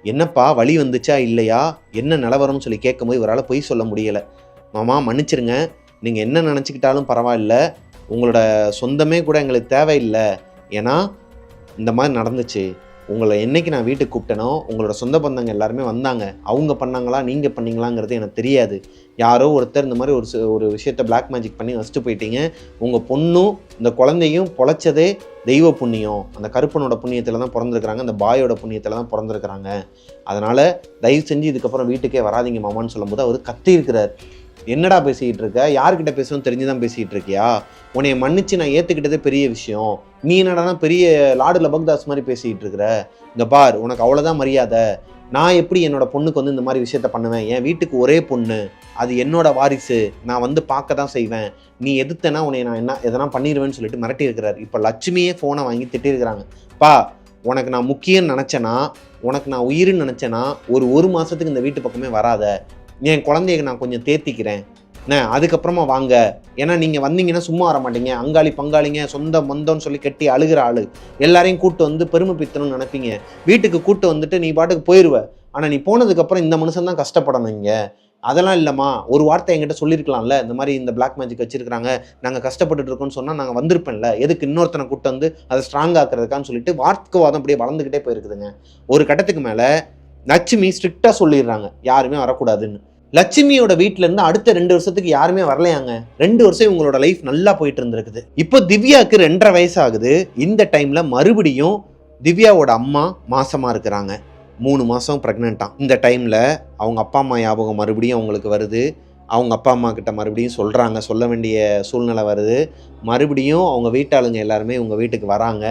என்னப்பா வலி வந்துச்சா இல்லையா, என்ன நிலவரம்னு சொல்லி கேட்கும்போது இவரால் பொய் சொல்ல முடியலை. மாமா மன்னிச்சிருங்க, நீங்கள் என்ன நினச்சிக்கிட்டாலும் பரவாயில்ல, உங்களோட சொந்தமே கூட எங்களுக்கு தேவையில்லை, ஏன்னா இந்த மாதிரி நடந்துச்சு, உங்களை என்னைக்கு நான் வீட்டுக்கு கூப்பிட்டேனோ உங்களோட சொந்த பந்தங்க எல்லாருமே வந்தாங்க. அவங்க பண்ணாங்களா நீங்கள் பண்ணீங்களாங்கிறது எனக்கு தெரியாது. யாரோ ஒருத்தர் இந்த மாதிரி ஒரு விஷயத்தை பிளாக் மேஜிக் பண்ணி வச்சுட்டு போயிட்டீங்க. உங்கள் பொண்ணும் இந்த குழந்தையும் பொழைச்சதே தெய்வ புண்ணியம். அந்த கருப்பனோட புண்ணியத்தில் தான் பிறந்திருக்கிறாங்க, அந்த பாயோட புண்ணியத்தில் தான் பிறந்திருக்கிறாங்க. அதனால் தயவு செஞ்சு இதுக்கப்புறம் வீட்டுக்கே வராதிங்க மாமான்னு சொல்லும்போது அவர் கத்தி இருக்கிறார். என்னடா பேசிக்கிட்டு இருக்க, யார்கிட்ட பேசணும்னு தெரிஞ்சு தான் பேசிக்கிட்டு இருக்கியா, உன்னைய மன்னிச்சு நான் ஏற்றுக்கிட்டதே பெரிய விஷயம், நீ என்னடானா பெரிய லாடு லபக்தாஸ் மாதிரி பேசிக்கிட்டு இருக்கிற, இங்கே பார் உனக்கு அவ்வளோதான் மரியாதை, நான் எப்படி என்னோட பொண்ணுக்கு வந்து இந்த மாதிரி விஷயத்த பண்ணுவேன், என் வீட்டுக்கு ஒரே பொண்ணு, அது என்னோட வாரிசு, நான் வந்து பார்க்க தான் செய்வேன், நீ எதிர்த்தனா உன்னை நான் எதனா பண்ணிடுவேன்னு சொல்லிட்டு மிரட்டி இருக்கிறார். இப்போ லட்சுமியே ஃபோனை வாங்கி திட்டிருக்கிறாங்க. பா உனக்கு நான் முக்கியம்னு நினச்சேன்னா, உனக்கு நான் உயிர்னு நினச்சேன்னா ஒரு மாதத்துக்கு இந்த வீட்டு பக்கமே வராத, என் குழந்தைய நான் கொஞ்சம் தேத்திக்கிறேன் அதுக்கப்புறமா வாங்க, ஏன்னா நீங்கள் வந்தீங்கன்னா சும்மா வர மாட்டீங்க, அங்காளி பங்காளிங்க சொந்த மந்தம்னு சொல்லி கட்டி அழுகிற ஆள் எல்லாரையும் கூப்பிட்டு வந்து பெருமை பித்தணும்னு நினைப்பீங்க. வீட்டுக்கு கூப்பிட்டு வந்துட்டு நீ பாட்டுக்கு போயிடுவ. ஆனால் நீ போனதுக்கப்புறம் இந்த மனுஷன் தான் கஷ்டப்படணும். இங்கே அதெல்லாம் இல்லைம்மா, ஒரு வார்த்தை என்கிட்ட சொல்லியிருக்கலாம்ல, இந்த மாதிரி இந்த பிளாக் மேஜிக் வச்சிருக்காங்க, நாங்கள் கஷ்டப்பட்டுட்டு இருக்கோம்னு சொன்னால் நாங்கள் வந்திருப்பேன்ல, எதுக்கு இன்னொருத்தனை கூப்பிட்டு வந்து அதை ஸ்ட்ராங் ஆக்குறதுக்கான்னு சொல்லிட்டு வார்த்தைவாதம் அப்படியே வளர்ந்துக்கிட்டே போயிருக்குதுங்க. ஒரு கட்டத்துக்கு மேலே லட்சுமி ஸ்ட்ரிக்டாக சொல்லிடுறாங்க யாருமே வரக்கூடாதுன்னு. லட்சுமியோட வீட்டுல இருந்து அடுத்த 2 வருஷத்துக்கு யாருமே வரலையாங்க. 2 வருஷம் இவங்களோட லைஃப் நல்லா போயிட்டு இருந்திருக்குது. இப்போ திவ்யாவுக்கு 2.5 வயசு ஆகுது. இந்த டைம்ல மறுபடியும் திவ்யாவோட அம்மா மாசமா இருக்கிறாங்க. 3 மாசம் பிரெக்னென்ட்டாம். இந்த டைம்ல அவங்க அப்பா அம்மா ஞாபகம் மறுபடியும் அவங்களுக்கு வருது. அவங்க அப்பா அம்மா கிட்ட மறுபடியும் சொல்றாங்க, சொல்ல வேண்டிய சூழ்நிலை வருது. மறுபடியும் அவங்க வீட்டாளுங்க எல்லாருமே உங்க வீட்டுக்கு வராங்க.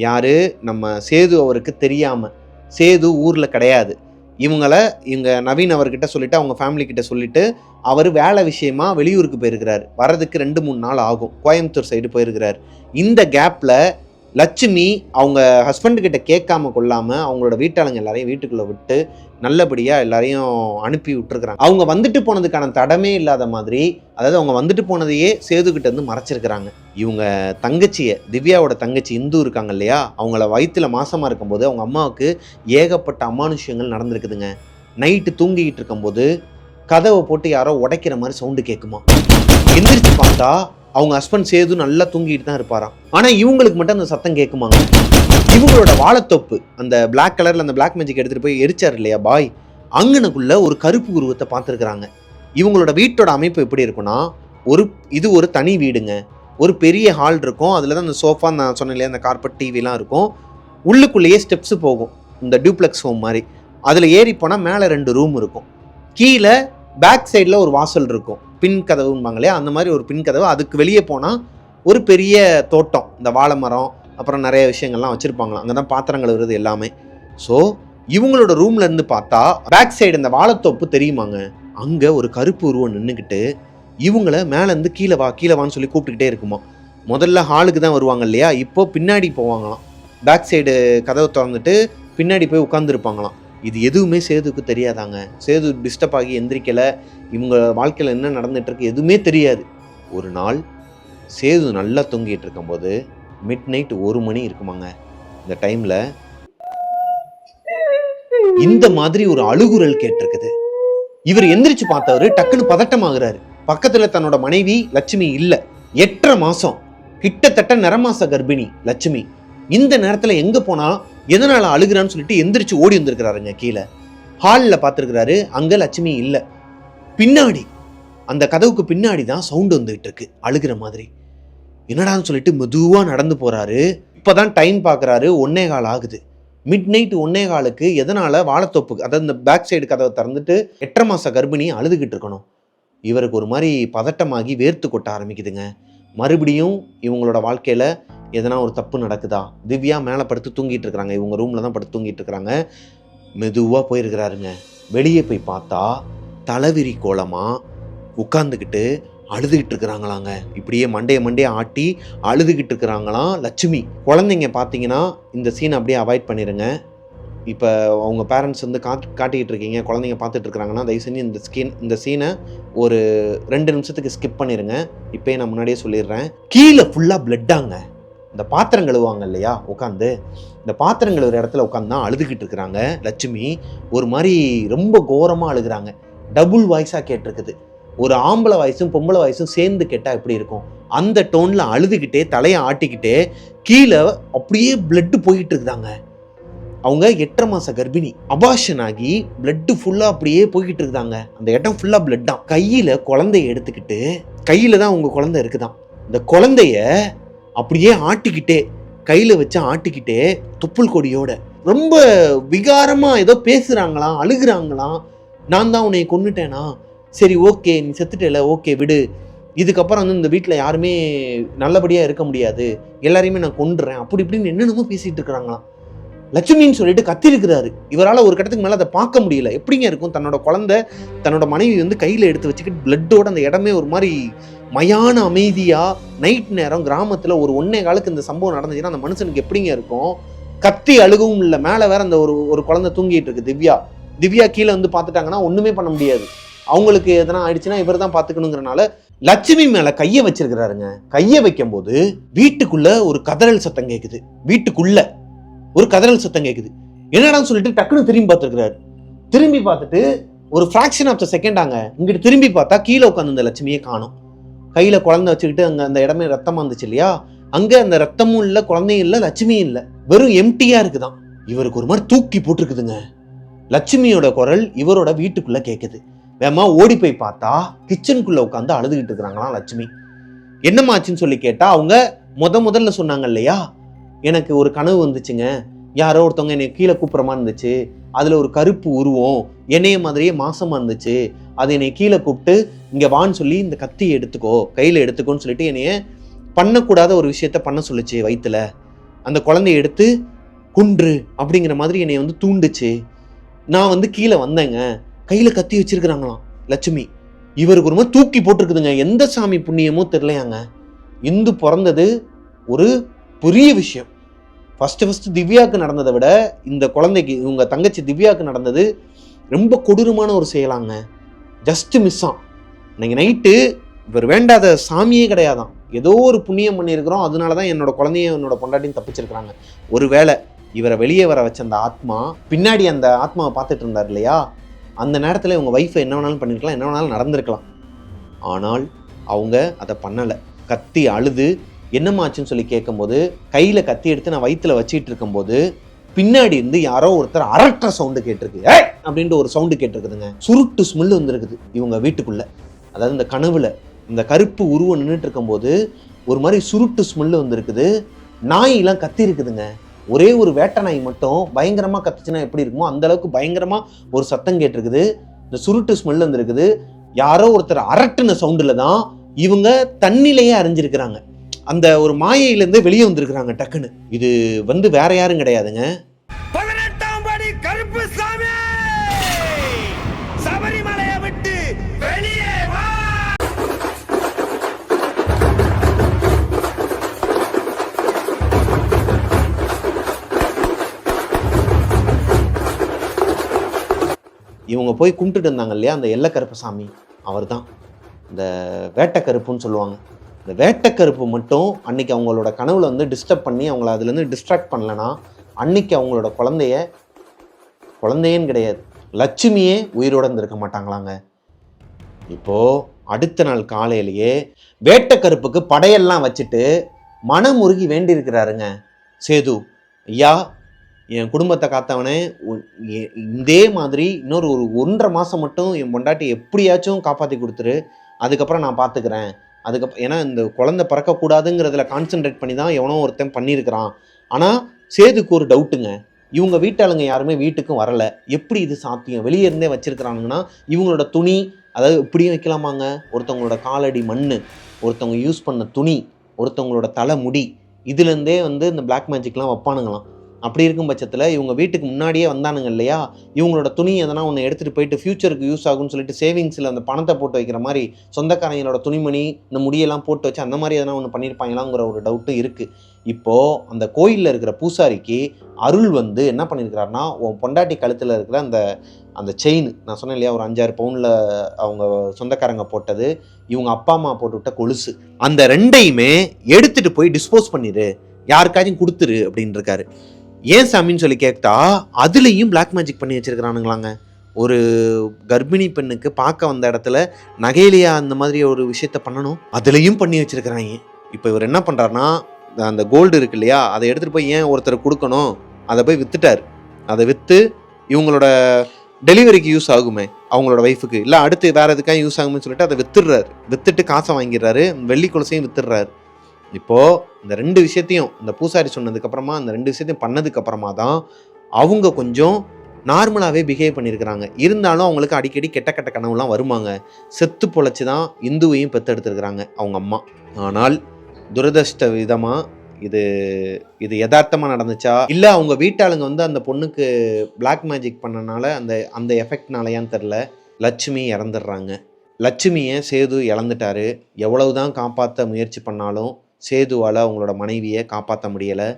யாரு, நம்ம சேது அவருக்கு தெரியாம. சேது ஊர்ல கிடையாது. இவங்க நவீன் அவர்கிட்ட சொல்லிட்டு அவங்க ஃபேமிலி கிட்ட சொல்லிட்டு அவர் வேலை விஷயமா வெளியூருக்கு போயிருக்கிறார். வரதுக்கு 2-3 நாள் ஆகும். கோயம்புத்தூர் சைடு போயிருக்கிறார். இந்த கேப்ல லட்சுமி அவங்க ஹஸ்பண்ட் கிட்ட கேட்காம கொள்ளாம அவங்களோட வீட்டாளுங்க எல்லாரையும் வீட்டுக்குள்ள விட்டு நல்லபடியா எல்லாரையும் அனுப்பி விட்டுருக்குறாங்க. அவங்க வந்துட்டு போனதுக்கான தடமே இல்லாத மாதிரி, அதாவது அவங்க வந்துட்டு போனதையே சேதுகிட்ட இருந்து மறைச்சிருக்கிறாங்க. இவங்க தங்கச்சியை, திவ்யாவோட தங்கச்சி இந்து இருக்காங்க இல்லையா, அவங்கள வயிற்றுல மாசமா இருக்கும்போது அவங்க அம்மாவுக்கு ஏகப்பட்ட அமானுஷ்யங்கள் நடந்திருக்குதுங்க. நைட்டு தூங்கிக்கிட்டு இருக்கும்போது கதவை போட்டு யாரோ உடைக்கிற மாதிரி சவுண்டு கேட்குமா. எந்திரிச்சு பார்த்தா அவங்க ஹஸ்பண்ட் சேது நல்லா தூங்கிட்டு தான் இருப்பாராம். ஆனா இவங்களுக்கு மட்டும் அந்த சத்தம் கேட்குமாங்க. இவங்களோட வாழைத்தோப்பு, அந்த பிளாக் கலர்ல அந்த பிளாக் மேஜிக் எடுத்துட்டு போய் எரிச்சார் இல்லையா பாய், அங்கனுக்குள்ள ஒரு கருப்பு உருவத்தை பார்த்துருக்குறாங்க. இவங்களோட வீட்டோட அமைப்பு எப்படி இருக்குன்னா, இது ஒரு தனி வீடுங்க. ஒரு பெரிய ஹால் இருக்கும். அதுல தான் அந்த சோஃபா, நான் சொன்னேன் இல்லையா, அந்த கார்பெட், டிவிலாம் இருக்கும். உள்ளுக்குள்ளேயே ஸ்டெப்ஸ் போகும், இந்த டியூப்ளெக்ஸ் ஹோம் மாதிரி. அதுல ஏறி போனா மேல 2 ரூம் இருக்கும். கீழே பேக் சைடில் ஒரு வாசல் இருக்கும், பின் கதவும்பாங்க இல்லையா, அந்த மாதிரி ஒரு பின் கதவு. அதுக்கு வெளியே போனால் ஒரு பெரிய தோட்டம், இந்த வாழை மரம், அப்புறம் நிறைய விஷயங்கள்லாம் வச்சுருப்பாங்களாம். அங்கே தான் பாத்திரங்கள் வருது எல்லாமே. ஸோ இவங்களோட ரூம்ல இருந்து பார்த்தா பேக் சைடு இந்த வாழைத்தோப்பு தெரியுமாங்க. அங்கே ஒரு கருப்பு உருவம் நின்றுக்கிட்டு இவங்கள மேலேருந்து கீழே வான்னு சொல்லி கூப்பிட்டுக்கிட்டே இருக்குமா. முதல்ல ஹாலுக்கு தான் வருவாங்க இல்லையா, இப்போ பின்னாடி போவாங்களாம். பேக் சைடு கதவை திறந்துட்டு பின்னாடி போய் உட்காந்துருப்பாங்களாம். இது எதுவுமே சேதுக்கு தெரியாதாங்க. சேது டிஸ்டர்ப் ஆகி எந்திரிக்கலை, இவங்க வாழ்க்கையில் என்ன நடந்துட்டு இருக்கு எதுவுமே தெரியாது. ஒரு நாள் சேது நல்லா தூங்கிட்டு இருக்கும்போது மிட்-நைட் 1 மணி இருக்குமாங்க. இந்த டைம்ல இந்த மாதிரி ஒரு அழுகுரல் கேட்டிருக்குது. இவர் எந்திரிச்சு பார்த்தவரு டக்குன்னு பதட்டமாகறாரு. பக்கத்துல தன்னோட மனைவி லட்சுமி இல்ல. 8.5 மாசம், கிட்டத்தட்ட நிறமாச கர்ப்பிணி லட்சுமி. இந்த நேரத்துல எங்க போனா எதனால அழுகுறான்னு சொல்லிட்டு எந்திரிச்சு ஓடி வந்திருக்கிறாருங்க. கீழே ஹாலில் பார்த்துருக்கிறாரு, அங்க லட்சுமி இல்ல. பின்னாடி அந்த கதவுக்கு பின்னாடி தான் சவுண்ட் வந்துகிட்டு இருக்கு, அழுகிற மாதிரி. என்னடான்னு சொல்லிட்டு மெதுவா நடந்து போறாரு. இப்பதான் டைம் பார்க்கறாரு, 1:15 ஆகுது. மிட்-நைட் 1:15க்கு எதனால வாழைத்தோப்புக்கு, அதாவது இந்த பேக் சைடு கதவை திறந்துட்டு 8.5 மாச கர்ப்பிணி அழுதுகிட்டு இருக்கணும். இவருக்கு ஒரு மாதிரி பதட்டமாகி வேர்த்து கொட்ட ஆரம்பிக்குதுங்க. மறுபடியும் இவங்களோட வாழ்க்கையில எதனா ஒரு தப்பு நடக்குதா. திவ்யா மேலே படுத்து தூங்கிட்டு இருக்கிறாங்க, இவங்க ரூம்ல தான் படுத்து தூங்கிட்டு இருக்கிறாங்க. மெதுவாக போயிருக்கிறாருங்க. வெளியே போய் பார்த்தா தலைவிரி கோலமா உட்காந்துக்கிட்டு அழுதுகிட்டு இருக்கிறாங்களாங்க. இப்படியே மண்டைய ஆட்டி அழுதுகிட்டு இருக்கிறாங்களாம் லட்சுமி. குழந்தைங்க பார்த்தீங்கன்னா இந்த சீனை அப்படியே அவாய்ட் பண்ணிடுங்க. இப்போ அவங்க பேரண்ட்ஸ் வந்து காட்டிக்கிட்டு இருக்கீங்க, குழந்தைங்க பார்த்துட்டு இருக்கிறாங்கன்னா தயவு செஞ்சு இந்த சீனை ஒரு 2 நிமிஷத்துக்கு ஸ்கிப் பண்ணிடுங்க. இப்போயே நான் முன்னாடியே சொல்லிடுறேன். கீழே ஃபுல்லாக பிளட்டாங்க. இந்த பாத்திரம் கழுவாங்க இல்லையா, உட்காந்து இந்த பாத்திரம் கழுவுற இடத்துல உட்காந்து தான் அழுதுகிட்டு இருக்கிறாங்க லட்சுமி. ஒரு மாதிரி ரொம்ப கோரமாக அழுகிறாங்க. டபுள் வாய்ஸாக கேட்டிருக்குது. ஒரு ஆம்பளை வாய்ஸும் பொம்பளை வாய்ஸும் சேர்ந்து கேட்டால் எப்படி இருக்கும், அந்த டோனில் அழுதுகிட்டே தலையை ஆட்டிக்கிட்டே கீழே அப்படியே பிளட்டு போயிட்டு இருக்குதாங்க. அவங்க 8.5 மாச கர்ப்பிணி. அபார்ஷன் ஆகி பிளட் ஃபுல்லா அப்படியே போய்கிட்டு இருக்குதாங்க. அந்த இடம் ஃபுல்லா பிளட் தான். கையில குழந்தைய எடுத்துக்கிட்டு, கையில தான் உங்க குழந்தை இருக்குதான், இந்த குழந்தைய அப்படியே ஆட்டிக்கிட்டே, கையில வச்சு ஆட்டிக்கிட்டே, தொப்புள் கொடியோட ரொம்ப விகாரமா ஏதோ பேசுறாங்களாம், அழுகுறாங்களாம். நான் தான் உன்னை கொன்னுட்டேனா, சரி ஓகே நீ செத்துட்டல, ஓகே விடு, இதுக்கப்புறம் வந்து இந்த வீட்டில் யாருமே நல்லபடியாக இருக்க முடியாது, எல்லாரையுமே நான் கொன்றுறேன், அப்படி இப்படின்னு என்னென்னமோ பேசிட்டு இருக்கிறாங்களாம். லட்சுமின்னு சொல்லிட்டு கத்திருக்கிறாரு. இவரால் ஒரு கட்டத்துக்கு மேலே அதை பார்க்க முடியல. எப்படிங்க இருக்கும், தன்னோட குழந்தை தன்னோட மனைவி வந்து கையில் எடுத்து வச்சுக்கிட்டு பிளட்டோட அந்த இடமே ஒரு மாதிரி மயான அமைதியாக, நைட் நேரம் கிராமத்தில் ஒரு 1:15 இந்த சம்பவம் நடந்துச்சுன்னா அந்த மனுஷனுக்கு எப்படிங்க இருக்கும்? கத்தி அழுகவும் இல்லை, மேலே வேற அந்த ஒரு குழந்தை தூங்கிட்டு இருக்கு, திவ்யா கீழே வந்து பார்த்துட்டாங்கன்னா ஒன்றுமே பண்ண முடியாது. அவங்களுக்கு எதனா ஆயிடுச்சுன்னா இவர் தான் பார்த்துக்கணுங்கிறனால லட்சுமி மேல கையை வச்சிருக்கிறாருங்க. கையை வைக்கும் போது வீட்டுக்குள்ள ஒரு கதறல் சத்தம் கேட்குது. வீட்டுக்குள்ள ஒரு கதறல் சத்தம் கேட்குது. என்னடான்னு சொல்லிட்டு டக்குன்னு திரும்பி பார்த்துருக்கிறாரு. திரும்பி பார்த்துட்டு ஒரு ஃபிராக்ஷன் ஆஃப் த செகண்டாங்க இங்கிட்டு திரும்பி பார்த்தா கீழே உட்காந்து இந்த லட்சுமியை காணும். கையில குழந்தை வச்சுக்கிட்டு அங்க அந்த இடமே ரத்தமா இருந்துச்சு இல்லையா, அங்க அந்த ரத்தமும் இல்லை, குழந்தையும் இல்லை, லட்சுமியும் இல்லை, வெறும் எம்டியா இருக்குதான். இவருக்கு ஒரு மாதிரி தூக்கி போட்டுருக்குதுங்க. லட்சுமியோட குரல் இவரோட வீட்டுக்குள்ள கேட்குது. வேமா ஓடி போய் பார்த்தா கிச்சனுக்குள்ள உட்காந்து அழுதுகிட்டு இருக்கிறாங்களாம் லட்சுமி. என்னமாச்சுன்னு சொல்லி கேட்டா அவங்க முதல்ல சொன்னாங்க இல்லையா, எனக்கு ஒரு கனவு வந்துச்சுங்க, யாரோ ஒருத்தவங்க என்னை கீழே கூப்பிட்ற இருந்துச்சு, அதுல ஒரு கருப்பு உருவம் என்னைய மாதிரியே மாசமா இருந்துச்சு, அது என்னை கீழே கூப்பிட்டு இங்க வான்னு சொல்லி இந்த கத்தியை எடுத்துக்கோ, கையில எடுத்துக்கோன்னு சொல்லிட்டு என்னைய பண்ணக்கூடாத ஒரு விஷயத்த பண்ண சொல்லுச்சு, வயிற்றுல அந்த குழந்தைய எடுத்து குன்று அப்படிங்கிற மாதிரி என்னை வந்து தூண்டுச்சு, நான் வந்து கீழே வந்தேங்க, கையில கத்தி வச்சிருக்கிறாங்களாம் லட்சுமி. இவருக்கு ஒரு மாதிரி தூக்கி போட்டிருக்குதுங்க. எந்த சாமி புண்ணியமோ தெரியலையாங்க. இந்து பிறந்தது ஒரு பெரிய விஷயம். ஃபர்ஸ்ட் திவ்யாவுக்கு நடந்ததை விட இந்த குழந்தைக்கு, இவங்க தங்கச்சி திவ்யாவுக்கு நடந்தது ரொம்ப கொடூரமான ஒரு செயலாங்க. ஜஸ்ட் மிஸ் ஆன். இன்னைக்கு நைட்டு இவர் வேண்டாத சாமியே கிடையாதான், ஏதோ ஒரு புண்ணியம் பண்ணியிருக்கிறோம், அதனால தான் என்னோட குழந்தைய என்னோட பொண்டாட்டியும் தப்பிச்சிருக்கிறாங்க. ஒருவேளை இவரை வெளியே வர வச்ச அந்த ஆத்மா பின்னாடி அந்த ஆத்மாவை பார்த்துட்டு இருந்தார் இல்லையா, அந்த நேரத்தில் இவங்க ஒய்ஃபை என்ன வேணாலும் பண்ணியிருக்கலாம், என்ன வேணாலும் நடந்திருக்கலாம். ஆனால் அவங்க அதை பண்ணலை. கத்தி அழுது என்னமாச்சுன்னு சொல்லி கேட்கும்போது கையில் கத்தி எடுத்து நான் வயிற்றுல வச்சுட்டு இருக்கும்போது பின்னாடி இருந்து யாரோ ஒருத்தர் அரட்டுற சவுண்டு கேட்டிருக்கு, அப்படின்ட்டு ஒரு சவுண்டு கேட்டிருக்குதுங்க. சுருட்டு ஸ்மெல் வந்துருக்குது இவங்க வீட்டுக்குள்ள. அதாவது இந்த கனவுல இந்த கருப்பு உருவம் நின்றுட்டு இருக்கும்போது ஒரு மாதிரி சுருட்டு ஸ்மெல் வந்துருக்குது. நாயெல்லாம் கத்தி இருக்குதுங்க. ஒரே ஒரு வேட்டை நாய் மட்டும் பயங்கரமா கத்துச்சுன்னா எப்படி இருக்குமோ அந்த அளவுக்கு பயங்கரமா ஒரு சத்தம் கேட்டிருக்குது. இந்த சுருட்டு ஸ்மெல் வந்துருக்குது. யாரோ ஒருத்தர் அரட்டுன சவுண்டுல தான் இவங்க தண்ணிலேயே அறிஞ்சிருக்கிறாங்க. அந்த ஒரு மாயையிலேருந்து வெளியே வந்திருக்கிறாங்க டக்குன்னு. இது வந்து வேற யாரும் கிடையாதுங்க, 18ஆம் படி கருப்புசாமி. சபரிமலையை விட்டு வெளியே வா. இவங்க போய் கும்பிட்டுட்டு இருந்தாங்க இல்லையா அந்த எல்லக்கருப்பசாமி, அவர் தான் இந்த வேட்டைக்கருப்புன்னு சொல்லுவாங்க. இந்த வேட்டைக்கருப்பு மட்டும் அன்னைக்கு அவங்களோட கனவுல வந்து டிஸ்டர்ப் பண்ணி அவங்கள அதுலேருந்து டிஸ்ட்ராக்ட் பண்ணலன்னா அன்னைக்கு அவங்களோட குழந்தையன்னு கிடையாது, லட்சுமியே உயிரோடு இருந்திருக்க மாட்டாங்களாங்க. இப்போது அடுத்த நாள் காலையிலேயே வேட்டைக்கருப்புக்கு படையெல்லாம் வச்சுட்டு மனமுருகி வேண்டியிருக்கிறாருங்க சேது. ஐயா, என் குடும்பத்தை காத்தவனே, இதே மாதிரி இன்னொரு 1.5 மாதம் மட்டும் என் பொண்டாட்டி எப்படியாச்சும் காப்பாற்றி கொடுத்துரு, அதுக்கப்புறம் நான் பார்த்துக்கிறேன். அதுக்கப்புறம் ஏன்னா இந்த குழந்தை பிறக்கக்கூடாதுங்கிறதுல கான்சென்ட்ரேட் பண்ணி தான் எவனோ ஒருத்தன் பண்ணியிருக்கிறான். ஆனால் சேதுக்கு ஒரு டவுட்டுங்க, இவங்க வீட்டாளுங்க யாருமே வீட்டுக்கும் வரலை, எப்படி இது சாத்தியம்? வெளியே இருந்தே வச்சிருக்கிறானுங்கன்னா இவங்களோட துணி, அதாவது இப்படியும் வைக்கலாமாங்க, ஒருத்தவங்களோட காலடி மண், ஒருத்தவங்க யூஸ் பண்ண துணி, ஒருத்தவங்களோட தலை முடி, இதுலேருந்தே வந்து இந்த பிளாக் மேஜிக்லாம் வைப்பானுங்களாம். அப்படி இருக்கும் பட்சத்தில் இவங்க வீட்டுக்கு முன்னாடியே வந்தானுங்க இல்லையா, இவங்களோட துணி எதனா ஒன்று எடுத்துகிட்டு போயிட்டு ஃப்யூச்சருக்கு யூஸ் ஆகும்னு சொல்லிட்டு சேவிங்ஸில் அந்த பணத்தை போட்டு வைக்கிற மாதிரி சொந்தக்காரங்களோட துணிமணி இந்த முடியெல்லாம் போட்டு வச்சு அந்த மாதிரி எதனா ஒன்று பண்ணியிருப்பாங்களாங்கிற ஒரு டவுட்டும் இருக்குது. இப்போது அந்த கோயிலில் இருக்கிற பூசாரிக்கு அருள் வந்து என்ன பண்ணியிருக்கிறாருன்னா, உன் பொண்டாட்டி கழுத்தில் இருக்கிற அந்த செயின் நான் சொன்னேன் இல்லையா, ஒரு 5-6 பவுனில் அவங்க சொந்தக்காரங்க போட்டது, இவங்க அப்பா அம்மா போட்டுவிட்ட கொலுசு, அந்த 2ஐயுமே எடுத்துகிட்டு போய் டிஸ்போஸ் பண்ணிடு, யாருக்காச்சும் கொடுத்துரு அப்படின்னு இருக்காரு. ஏன் சாமின்னு சொல்லி கேட்டா அதுலேயும் பிளாக் மேஜிக் பண்ணி வச்சிருக்கிறானுங்களாங்க. ஒரு கர்ப்பிணி பெண்ணுக்கு பார்க்க வந்த இடத்துல நகையிலையா அந்த மாதிரி ஒரு விஷயத்த பண்ணணும், அதுலேயும் பண்ணி வச்சிருக்கிறாங்க. இப்போ இவர் என்ன பண்ணுறாருன்னா, அந்த கோல்டு இருக்கு இல்லையா, அதை எடுத்துகிட்டு போய் ஏன் ஒருத்தர் கொடுக்கணும், அதை போய் வித்துட்டார். அதை விற்று இவங்களோட டெலிவரிக்கு யூஸ் ஆகுமே அவங்களோட ஒய்ஃபுக்கு, இல்லை அடுத்து வேறு எதுக்காக யூஸ் ஆகும்னு சொல்லிட்டு அதை வித்துடுறாரு. விற்றுட்டு காசை வாங்கிடுறாரு, வெள்ளி கொலுசையும் வித்துடுறாரு. இப்போது இந்த 2 விஷயத்தையும் இந்த பூசாரி சொன்னதுக்கப்புறமா இந்த 2 விஷயத்தையும் பண்ணதுக்கப்புறமா தான் அவங்க கொஞ்சம் நார்மலாகவே பிஹேவ் பண்ணியிருக்கிறாங்க. இருந்தாலும் அவங்களுக்கு அடிக்கடி கெட்ட கெட்ட கனவுலாம் வருமாங்க. செத்து பொழைச்சி தான் இந்துவையும் பெற்றெடுத்துருக்குறாங்க அவங்க அம்மா. ஆனால் துரதிர்ஷ்ட விதமாக இது யதார்த்தமாக நடந்துச்சா, இல்லை அவங்க வீட்டாளுங்க வந்து அந்த பொண்ணுக்கு பிளாக் மேஜிக் பண்ணனால அந்த எஃபெக்ட்னாலையான்னு தெரில, லட்சுமி இறந்துடுறாங்க. லட்சுமியை சேது இழந்துட்டாரு. எவ்வளவு தான் காப்பாற்ற முயற்சி பண்ணாலும் சேதுவால் அவங்களோட மனைவியை காப்பாற்ற முடியலை.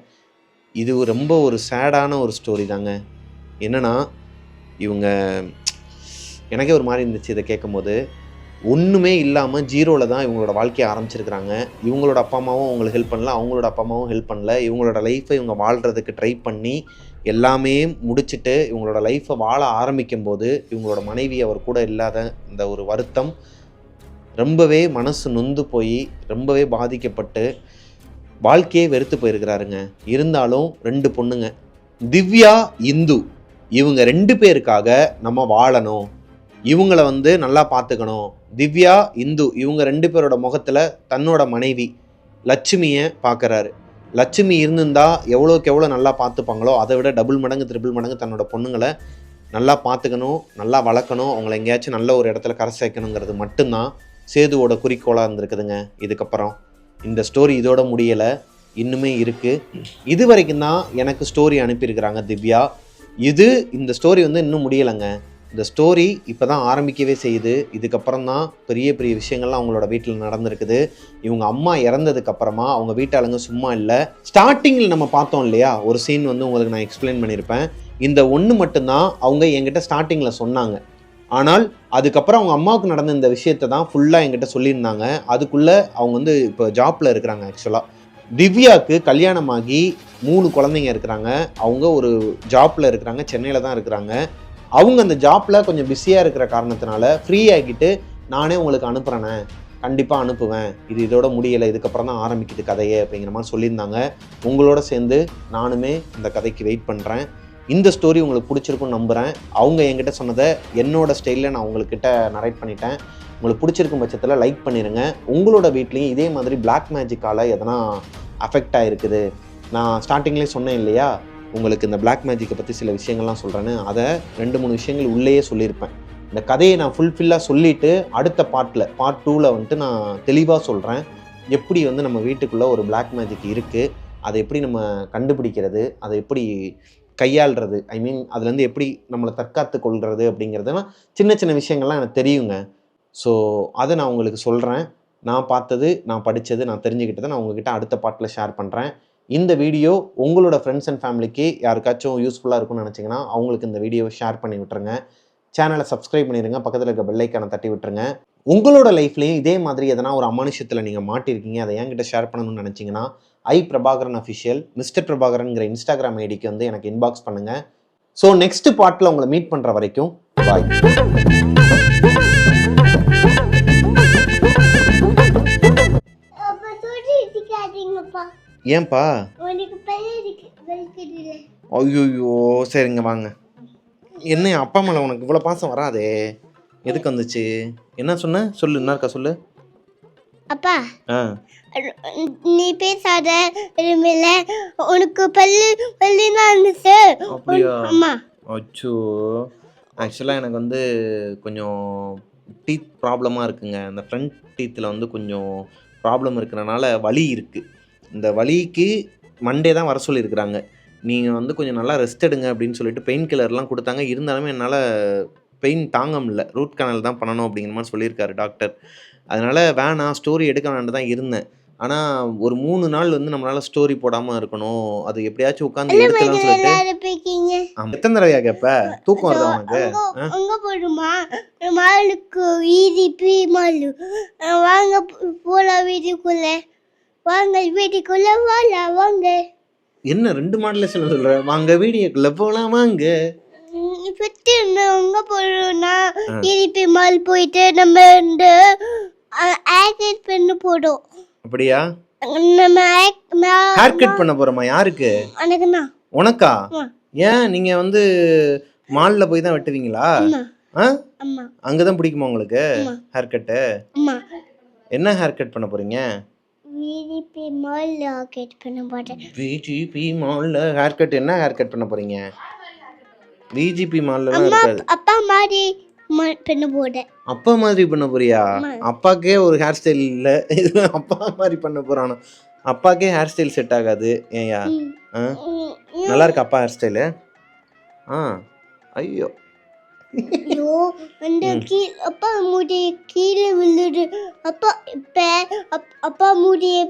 இது ரொம்ப ஒரு சேடான ஒரு ஸ்டோரி தாங்க. என்னன்னா இவங்க எனக்கே ஒரு மாதிரி இருந்துச்சு இதை கேட்கும்போது. ஒன்றுமே இல்லாமல் ஜீரோவில் தான் இவங்களோட வாழ்க்கையை ஆரம்பிச்சிருக்கிறாங்க. இவங்களோட அப்பா அம்மாவும் அவங்களுக்கு ஹெல்ப் பண்ணல, அவங்களோட அப்பா அம்மாவும் ஹெல்ப் பண்ணல. இவங்களோட லைஃப்பை இவங்க வாழ்கிறதுக்கு ட்ரை பண்ணி எல்லாமே முடிச்சுட்டு இவங்களோட லைஃப்பை வாழ ஆரம்பிக்கும் போது இவங்களோட மனைவி அவர் கூட இல்லாத இந்த ஒரு வருத்தம் ரொம்பவே மனசு நொந்து போய் ரொம்பவே பாதிக்கப்பட்டு வாழ்க்கையே வெறுத்து போயிருக்கிறாருங்க. இருந்தாலும் 2 பொண்ணுங்க, திவ்யா, இந்து, இவங்க 2 பேருக்காக நம்ம வாழணும், இவங்களை வந்து நல்லா பார்த்துக்கணும். திவ்யா, இந்து இவங்க 2 பேரோட முகத்தில் தன்னோட மனைவி லட்சுமியை பார்க்குறாரு. லட்சுமி இருந்திருந்தா எவ்வளோக்கு எவ்வளோ நல்லா பார்த்துப்பாங்களோ அதை விட டபுள் மடங்கு 3 மடங்கு தன்னோட பொண்ணுங்களை நல்லா பார்த்துக்கணும், நல்லா வளர்க்கணும், அவங்கள எங்கேயாச்சும் நல்ல ஒரு இடத்துல கரை சேர்க்கணுங்கிறது மட்டும்தான் சேதுவோட குறிக்கோளாக இருந்திருக்குதுங்க. இதுக்கப்புறம் இந்த ஸ்டோரி இதோட முடியலை, இன்னுமே இருக்குது. இது வரைக்கும் தான் எனக்கு ஸ்டோரி அனுப்பியிருக்கிறாங்க திவ்யா. இந்த ஸ்டோரி வந்து இன்னும் முடியலைங்க. இந்த ஸ்டோரி இப்போ தான் ஆரம்பிக்கவே செய்யுது. இதுக்கப்புறம் தான் பெரிய பெரிய விஷயங்கள்லாம் அவங்களோட வீட்டில் நடந்திருக்குது. இவங்க அம்மா இறந்ததுக்கப்புறமா அவங்க வீட்டாளுங்க சும்மா இல்லை. ஸ்டார்டிங்கில் நம்ம பார்த்தோம் இல்லையா, ஒரு சீன் வந்து உங்களுக்கு நான் எக்ஸ்பிளைன் பண்ணியிருப்பேன். இந்த ஒன்று மட்டும்தான் அவங்க என்கிட்ட ஸ்டார்டிங்கில் சொன்னாங்க. ஆனால் அதுக்கப்புறம் அவங்க அம்மாவுக்கு நடந்த இந்த விஷயத்தை தான் ஃபுல்லாக என்கிட்ட சொல்லியிருந்தாங்க. அதுக்குள்ளே அவங்க வந்து இப்போ ஜாப்பில் இருக்கிறாங்க. ஆக்சுவலாக திவ்யாவுக்கு கல்யாணமாகி 3 குழந்தைங்க இருக்கிறாங்க. அவங்க ஒரு ஜாப்பில் இருக்கிறாங்க, சென்னையில் தான் இருக்கிறாங்க. அவங்க அந்த ஜாப்பில் கொஞ்சம் பிஸியாக இருக்கிற காரணத்தினால ஃப்ரீ ஆகிட்டு நானே உங்களுக்கு அனுப்புகிறேனே, கண்டிப்பாக அனுப்புவேன், இதோட முடியலை, இதுக்கப்புறம் தான் ஆரம்பிக்குது கதையே அப்படிங்கிற மாதிரி சொல்லியிருந்தாங்க. உங்களோட சேர்ந்து நானுமே இந்த கதைக்கு வெயிட் பண்ணுறேன். இந்த ஸ்டோரி உங்களுக்கு பிடிச்சிருக்குன்னு நம்புகிறேன். அவங்க என்கிட்ட சொன்னதை என்னோட ஸ்டைலில் நான் உங்கள்கிட்ட நரேட் பண்ணிட்டேன். உங்களுக்கு பிடிச்சிருக்கும் பட்சத்தில் லைக் பண்ணிடுங்க. உங்களோட வீட்லேயும் இதே மாதிரி பிளாக் மேஜிக்கால் எதனா அஃபெக்ட் ஆகிருக்குது, நான் ஸ்டார்டிங்லேயே சொன்னேன் இல்லையா உங்களுக்கு இந்த பிளாக் மேஜிக்கை பற்றி சில விஷயங்கள்லாம் சொல்கிறேன்னு, அதை 2-3 விஷயங்கள் உள்ளேயே சொல்லியிருப்பேன். இந்த கதையை நான் ஃபுல்ஃபில்லாக சொல்லிவிட்டு அடுத்த பார்ட் 2ல் வந்துட்டு நான் தெளிவாக சொல்கிறேன். எப்படி வந்து நம்ம வீட்டுக்குள்ளே ஒரு பிளாக் மேஜிக் இருக்குது, அதை எப்படி நம்ம கண்டுபிடிக்கிறது, அதை எப்படி கையாளுறது, அதுலேருந்து எப்படி நம்மளை தற்காத்து கொள்வது அப்படிங்கிறதுலாம் சின்ன சின்ன விஷயங்கள்லாம் எனக்கு தெரியுங்க. ஸோ அதை நான் உங்களுக்கு சொல்கிறேன். நான் பார்த்தது, நான் படித்தது, நான் தெரிஞ்சுக்கிட்டதை நான் உங்ககிட்ட அடுத்த பார்ட்டில் ஷேர் பண்ணுறேன். இந்த வீடியோ உங்களோட ஃப்ரெண்ட்ஸ் அண்ட் ஃபேமிலிக்கு யாருக்காச்சும் யூஸ்ஃபுல்லாக இருக்கும்னு நினச்சிங்கன்னா அவங்களுக்கு இந்த வீடியோவை ஷேர் பண்ணி விட்டுருங்க. சேனலை சப்ஸ்கிரைப் பண்ணிடுங்க, பக்கத்தில் இருக்க பெல் ஐக்கானை தட்டி விட்டுருங்க. உங்களோட லைஃப்லேயும் இதே மாதிரி எதனா ஒரு அமானுஷத்தில் நீங்கள் மாட்டிருக்கீங்க, அதை என்கிட்ட ஷேர் பண்ணணும்னு நினச்சிங்கன்னா பிரபாகரன் அஃபிஷியல் மிஸ்டர் பிரபாகரன்கிற இன்ஸ்டாகிராம் ஐடிக்கு வந்து எனக்கு இன்பாக்ஸ் பண்ணுங்கள். ஸோ நெக்ஸ்ட் பார்ட்டில் உங்களை மீட் பண்ணுற வரைக்கும் பாய். ஏன்பா? ஐயோ சரிங்க வாங்க. என்ன அப்பா மேலே உனக்கு இவ்வளோ பாசம் வராதே, எதுக்கு வந்துச்சு? என்ன சொன்ன சொல்லு, என்ன இருக்கா சொல்லு. அப்பா நீ பேசாத, உனக்கு பல்லுதான் இருந்துச்சு. அப்படியா? அம்மா அச்சோ, ஆக்சுவலாக எனக்கு வந்து கொஞ்சம் டீத் ப்ராப்ளமாக இருக்குங்க. அந்த ஃப்ரண்ட் டீத்தில் வந்து கொஞ்சம் ப்ராப்ளம் இருக்கிறனால வலி இருக்குது. இந்த வலிக்கு மண்டே தான் வர சொல்லியிருக்கிறாங்க. நீங்கள் வந்து கொஞ்சம் நல்லா ரெஸ்ட் எடுங்க அப்படின்னு சொல்லிட்டு பெயின் கில்லர்லாம் கொடுத்தாங்க. இருந்தாலுமே என்னால் பெயின் தாங்க முடியல. ரூட் கனல் தான் பண்ணணும் அப்படிங்கிற மாதிரி சொல்லியிருக்காரு டாக்டர். அதனால் வேணாம், ஸ்டோரி எடுக்க வேண்டாம் தான் இருந்தேன். ஆனால் ஒரு 3 நாள் வந்து நம்மளால் ஸ்டோரி போடாமல் இருக்கணும், அது எப்படியாச்சும் உட்காந்து எடுத்துலாம் சொல்லிட்டு. எத்தனை தடவையா கேட்ப? தூக்கம் வருதா உனக்கு? அங்க போடுமா மாலுக்கு வீதி மாலு, வாங்க போலாம் வீட்டுக்குள்ள, வாங்க வீட்டுக்குள்ள வாங்க. என்ன 2 மாடலேஷன் சொல்ற? வாங்க வீடியோக்குள்ள போலாம் வாங்க. அங்க போறோம்னா இடிபி மால் போயிட்டு நம்ம இந்த ஆக்ட் பண்ண போடும். அப்படியா? நம்ம ஹேர் கட் பண்ண போறோமா? யாருக்கு? எனக்குண்ணா. உனக்கா? ஏன் நீங்கள் வந்து மாலில் போய் தான் வெட்டுவீங்களா? அம்மா ஆ, அம்மா அங்கே தான் பிடிக்குமா உங்களுக்கு அம்மா ஹேர் கட்டு? அம்மா என்ன ஹேர் கட் பண்ண போகிறீங்க? விரிப்பி மால் ராக்கெட் பண்ண போட்டேன். விஜிபி மாலில் ஹேர் கட் என்ன ஹேர் கட் பண்ண போகிறீங்க? விஜிபி மால்லலாம் அம்மா இருக்காது. அப்பா மாதிரி பண்ண போட்டேன். அப்பா மாதிரி பண்ண போறியா? ஆமா. அப்பாக்கே ஒரு ஹேர் ஸ்டைல் இல்லை, இது அப்பா மாதிரி பண்ண போகிறானோ? அப்பாக்கே ஹேர் ஸ்டைல் செட் ஆகாது. ஏன்யா? ஆ, நல்லா இருக்கு அப்பா ஹேர் ஸ்டைலு. ஆ, ஐயோ, ஐயோ அந்த அப்பா முடி கீழே விழுது. அப்பா இப்ப அப்பா முடியை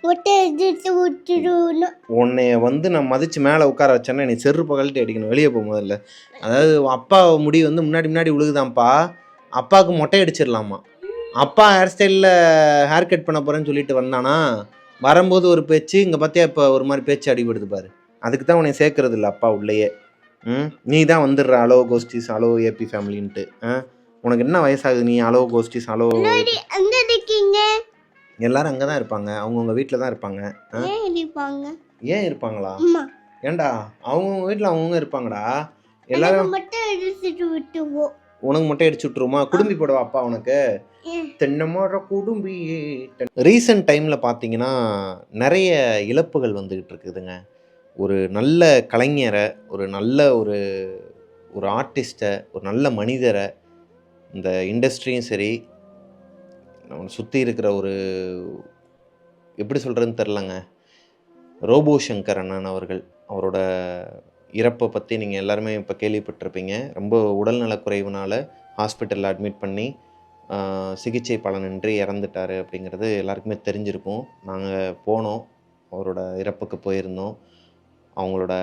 ஒட்டை எடுத்து விட்டுடும். உன்னைய வந்து நான் மதிச்சு மேலே உட்கார வச்சேன்னா நீ செருப்பு கழட்டி அடிக்கணும். வெளியே போக முதல்ல. அதாவது அப்பா முடி வந்து முன்னாடி விழுகுதாம்ப்பா. அப்பாவுக்கு மொட்டை அடிச்சிடலாமா? அப்பா ஹேர் ஸ்டைலில் ஹேர் கட் பண்ண போகிறேன்னு சொல்லிட்டு வந்தானா, வரும்போது ஒரு பேச்சு, இங்கே பார்த்தியா இப்போ ஒரு மாதிரி பேச்சு அடிபடுது பாரு. அதுக்கு தான் உன்னை சேர்க்கறது இல்லை அப்பா உள்ளேயே. நீ தான் வந்துடுற அலோ கோஸ்டிஸ் அலோ ஏபி ஃபேமிலின்ட்டு. உனக்கு என்ன வயசாகுது? நீ அலோ கோஸ்டிஸ் அலோ அங்க இருக்கீங்க. எல்லாரும் அங்கே தான் இருப்பாங்க, அவங்கவுங்க வீட்டில் தான் இருப்பாங்க. ஏன் இருப்பாங்க? ஏன் இருப்பாங்களா? அம்மா ஏன்டா அவங்கவுங்க வீட்டில் அவங்கவுங்க இருப்பாங்கடா. எல்லாரும் மட்டும் எடுத்துட்டு விட்டுவோம். உனக்கு மொட்டை அடிச்சு விட்ருமா? குடும்பி போடுவா அப்பா உனக்கு. தென்னமர குடும்பி. ரீசன்ட் டைமில் பார்த்தீங்கன்னா நிறைய இழப்புகள் வந்துக்கிட்டு இருக்குதுங்க. ஒரு நல்ல கலைஞரை, ஒரு நல்ல ஒரு ஆர்டிஸ்ட்டை, ஒரு நல்ல மனிதரை இந்த இண்டஸ்ட்ரியும் சரி, நம்ம சுற்றி இருக்கிற ஒரு எப்படி சொல்கிறதுன்னு தெரிலங்க. ரோபோ சங்கர் அண்ணன் அவர்கள், அவரோட இறப்பை பற்றி நீங்கள் எல்லாருமே இப்போ கேள்விப்பட்டிருப்பீங்க. ரொம்ப உடல்நலக்குறைவுனால ஹாஸ்பிட்டலில் அட்மிட் பண்ணி சிகிச்சை பலனின்றி இறந்துட்டார் அப்படிங்கிறது எல்லாருக்குமே தெரிஞ்சிருக்கும். நாங்கள் போனோம், அவரோட இறப்புக்கு போயிருந்தோம். அவங்களோட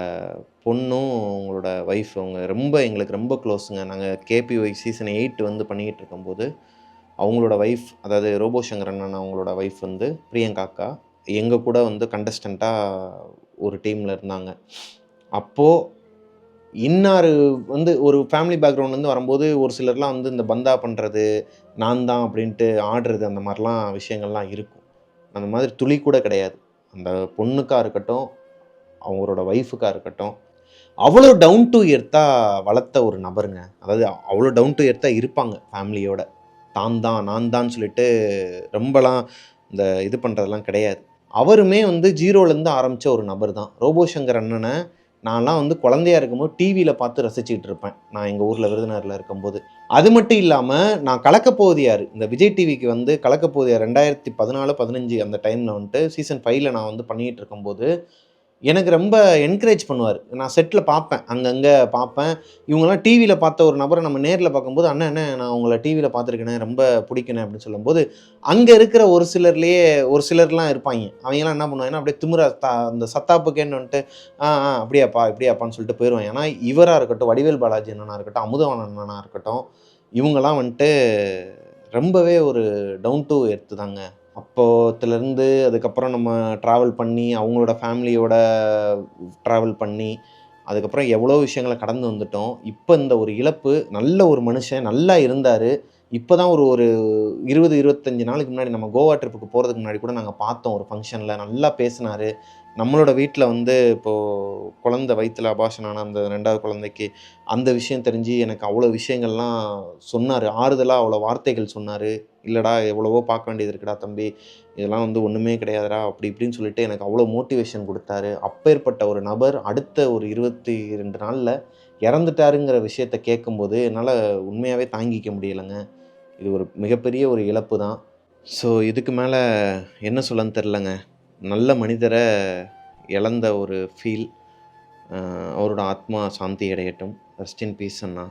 பொண்ணும் அவங்களோட ஒய்ஃப், அவங்க எங்களுக்கு ரொம்ப க்ளோஸுங்க. நாங்கள் KPY சீசன் 8 வந்து பண்ணிக்கிட்டு இருக்கும்போது அவங்களோட ஒய்ஃப், அதாவது ரோபோ சங்கர் அண்ணன் அவங்களோட ஒய்ஃப் வந்து பிரியங்கா அக்கா எங்கள் கூட வந்து கண்டஸ்டண்ட்டாக ஒரு டீமில் இருந்தாங்க. அப்போது இன்னார் வந்து ஒரு ஃபேமிலி பேக்ரவுண்ட்லேருந்து வரும்போது ஒரு சிலர்லாம் வந்து இந்த பந்தா பண்ணுறது, நான் தான் அப்படின்ட்டு ஆடுறது, அந்த மாதிரிலாம் விஷயங்கள்லாம் இருக்கும். அந்த மாதிரி துளி கூட கிடையாது. அந்த பொண்ணுக்காக இருக்கட்டும், அவங்களோட ஒய்ஃபுக்காக இருக்கட்டும், அவ்வளோ டவுன் டு எர்த்தாக வளர்த்த ஒரு நபருங்க. அதாவது அவ்வளோ டவுன் டு எர்த்தாக இருப்பாங்க ஃபேமிலியோட. நான் தான் சொல்லிட்டு ரொம்பலாம் இந்த இது பண்ணுறதெல்லாம் கிடையாது. அவருமே வந்து ஜீரோலேருந்து ஆரம்பித்த ஒரு நபர் தான். ரோபோ சங்கர் அண்ணனை நான்லாம் வந்து குழந்தையா இருக்கும்போது டிவியில் பார்த்து ரசிச்சுக்கிட்டு இருப்பேன், நான் எங்கள் ஊரில் விருதுநகரில் இருக்கும்போது. அது மட்டும் இல்லாமல் நான் கலக்கப்போவது யார், இந்த விஜய் டிவிக்கு வந்து கலக்கப்போவது யார் 2014-15 அந்த டைமில் வந்துட்டு சீசன் 5ல் நான் வந்து பண்ணிகிட்டு இருக்கும்போது எனக்கு ரொம்ப என்கரேஜ் பண்ணுவார். நான் செட்டில் பார்ப்பேன், அங்கங்கே பார்ப்பேன். இவங்கெல்லாம் டிவியில் பார்த்த ஒரு நபரை நம்ம நேரில் பார்க்கும்போது, அண்ணன் நான் உங்களை டிவியில் பார்த்துருக்கேனே, ரொம்ப பிடிக்கணும் அப்படின்னு சொல்லும்போது, அங்கே இருக்கிற ஒரு சிலர்லாம் இருப்பாங்க. அவங்கெல்லாம் என்ன பண்ணுவாங்கன்னா அப்படியே திமிர அந்த சத்தாப்புக்கேன்னு வந்துட்டு இப்படியாப்பான்னு சொல்லிட்டு போயிடுவாங்க. ஏன்னா இவராக இருக்கட்டும், வடிவேல் பாலாஜி அண்ணனாக இருக்கட்டும், அமுதவாணன் அண்ணனாக இருக்கட்டும், இவங்கெல்லாம் வந்துட்டு ரொம்பவே ஒரு டவுன் டு எர்த்து தாங்க. அப்போத்துலேருந்து அதுக்கப்புறம் நம்ம ட்ராவல் பண்ணி, அவங்களோட ஃபேமிலியோட ட்ராவல் பண்ணி, அதுக்கப்புறம் எவ்வளோ விஷயங்களை கடந்து வந்துட்டோம். இப்போ இந்த ஒரு இழப்பு, நல்ல ஒரு மனுஷன், நல்லா இருந்தார். இப்போ தான் ஒரு 20-25 நாளுக்கு முன்னாடி நம்ம கோவா ட்ரிப்புக்கு போகிறதுக்கு முன்னாடி கூட நாங்கள் பார்த்தோம் ஒரு ஃபங்க்ஷனில். நல்லா பேசினார். நம்மளோட வீட்டில் வந்து இப்போது குழந்தை வயிற்றில் அபாஷனான அந்த 2வது குழந்தைக்கு அந்த விஷயம் தெரிஞ்சு எனக்கு அவ்வளோ விஷயங்கள்லாம் சொன்னார். ஆறுதலாக அவ்வளோ வார்த்தைகள் சொன்னார். இல்லைடா, எவ்வளவோ பார்க்க வேண்டியது இருக்குடா தம்பி, இதெல்லாம் வந்து ஒன்றுமே கிடையாதுடா அப்படி இப்படின்னு சொல்லிட்டு எனக்கு அவ்வளோ மோட்டிவேஷன் கொடுத்தாரு. அப்பேற்பட்ட ஒரு நபர் அடுத்த ஒரு 22 நாளில் இறந்துட்டாருங்கிற விஷயத்தை கேட்கும்போது என்னால் உண்மையாகவே தாங்கிக்க முடியலைங்க. இது ஒரு மிகப்பெரிய ஒரு இழப்பு தான். ஸோ இதுக்கு மேலே என்ன சொல்லன்னு தெரிலங்க. நல்ல மனிதரை இழந்த ஒரு ஃபீல். அவரோட ஆத்மா சாந்தி அடையட்டும். Rest in peace Anna.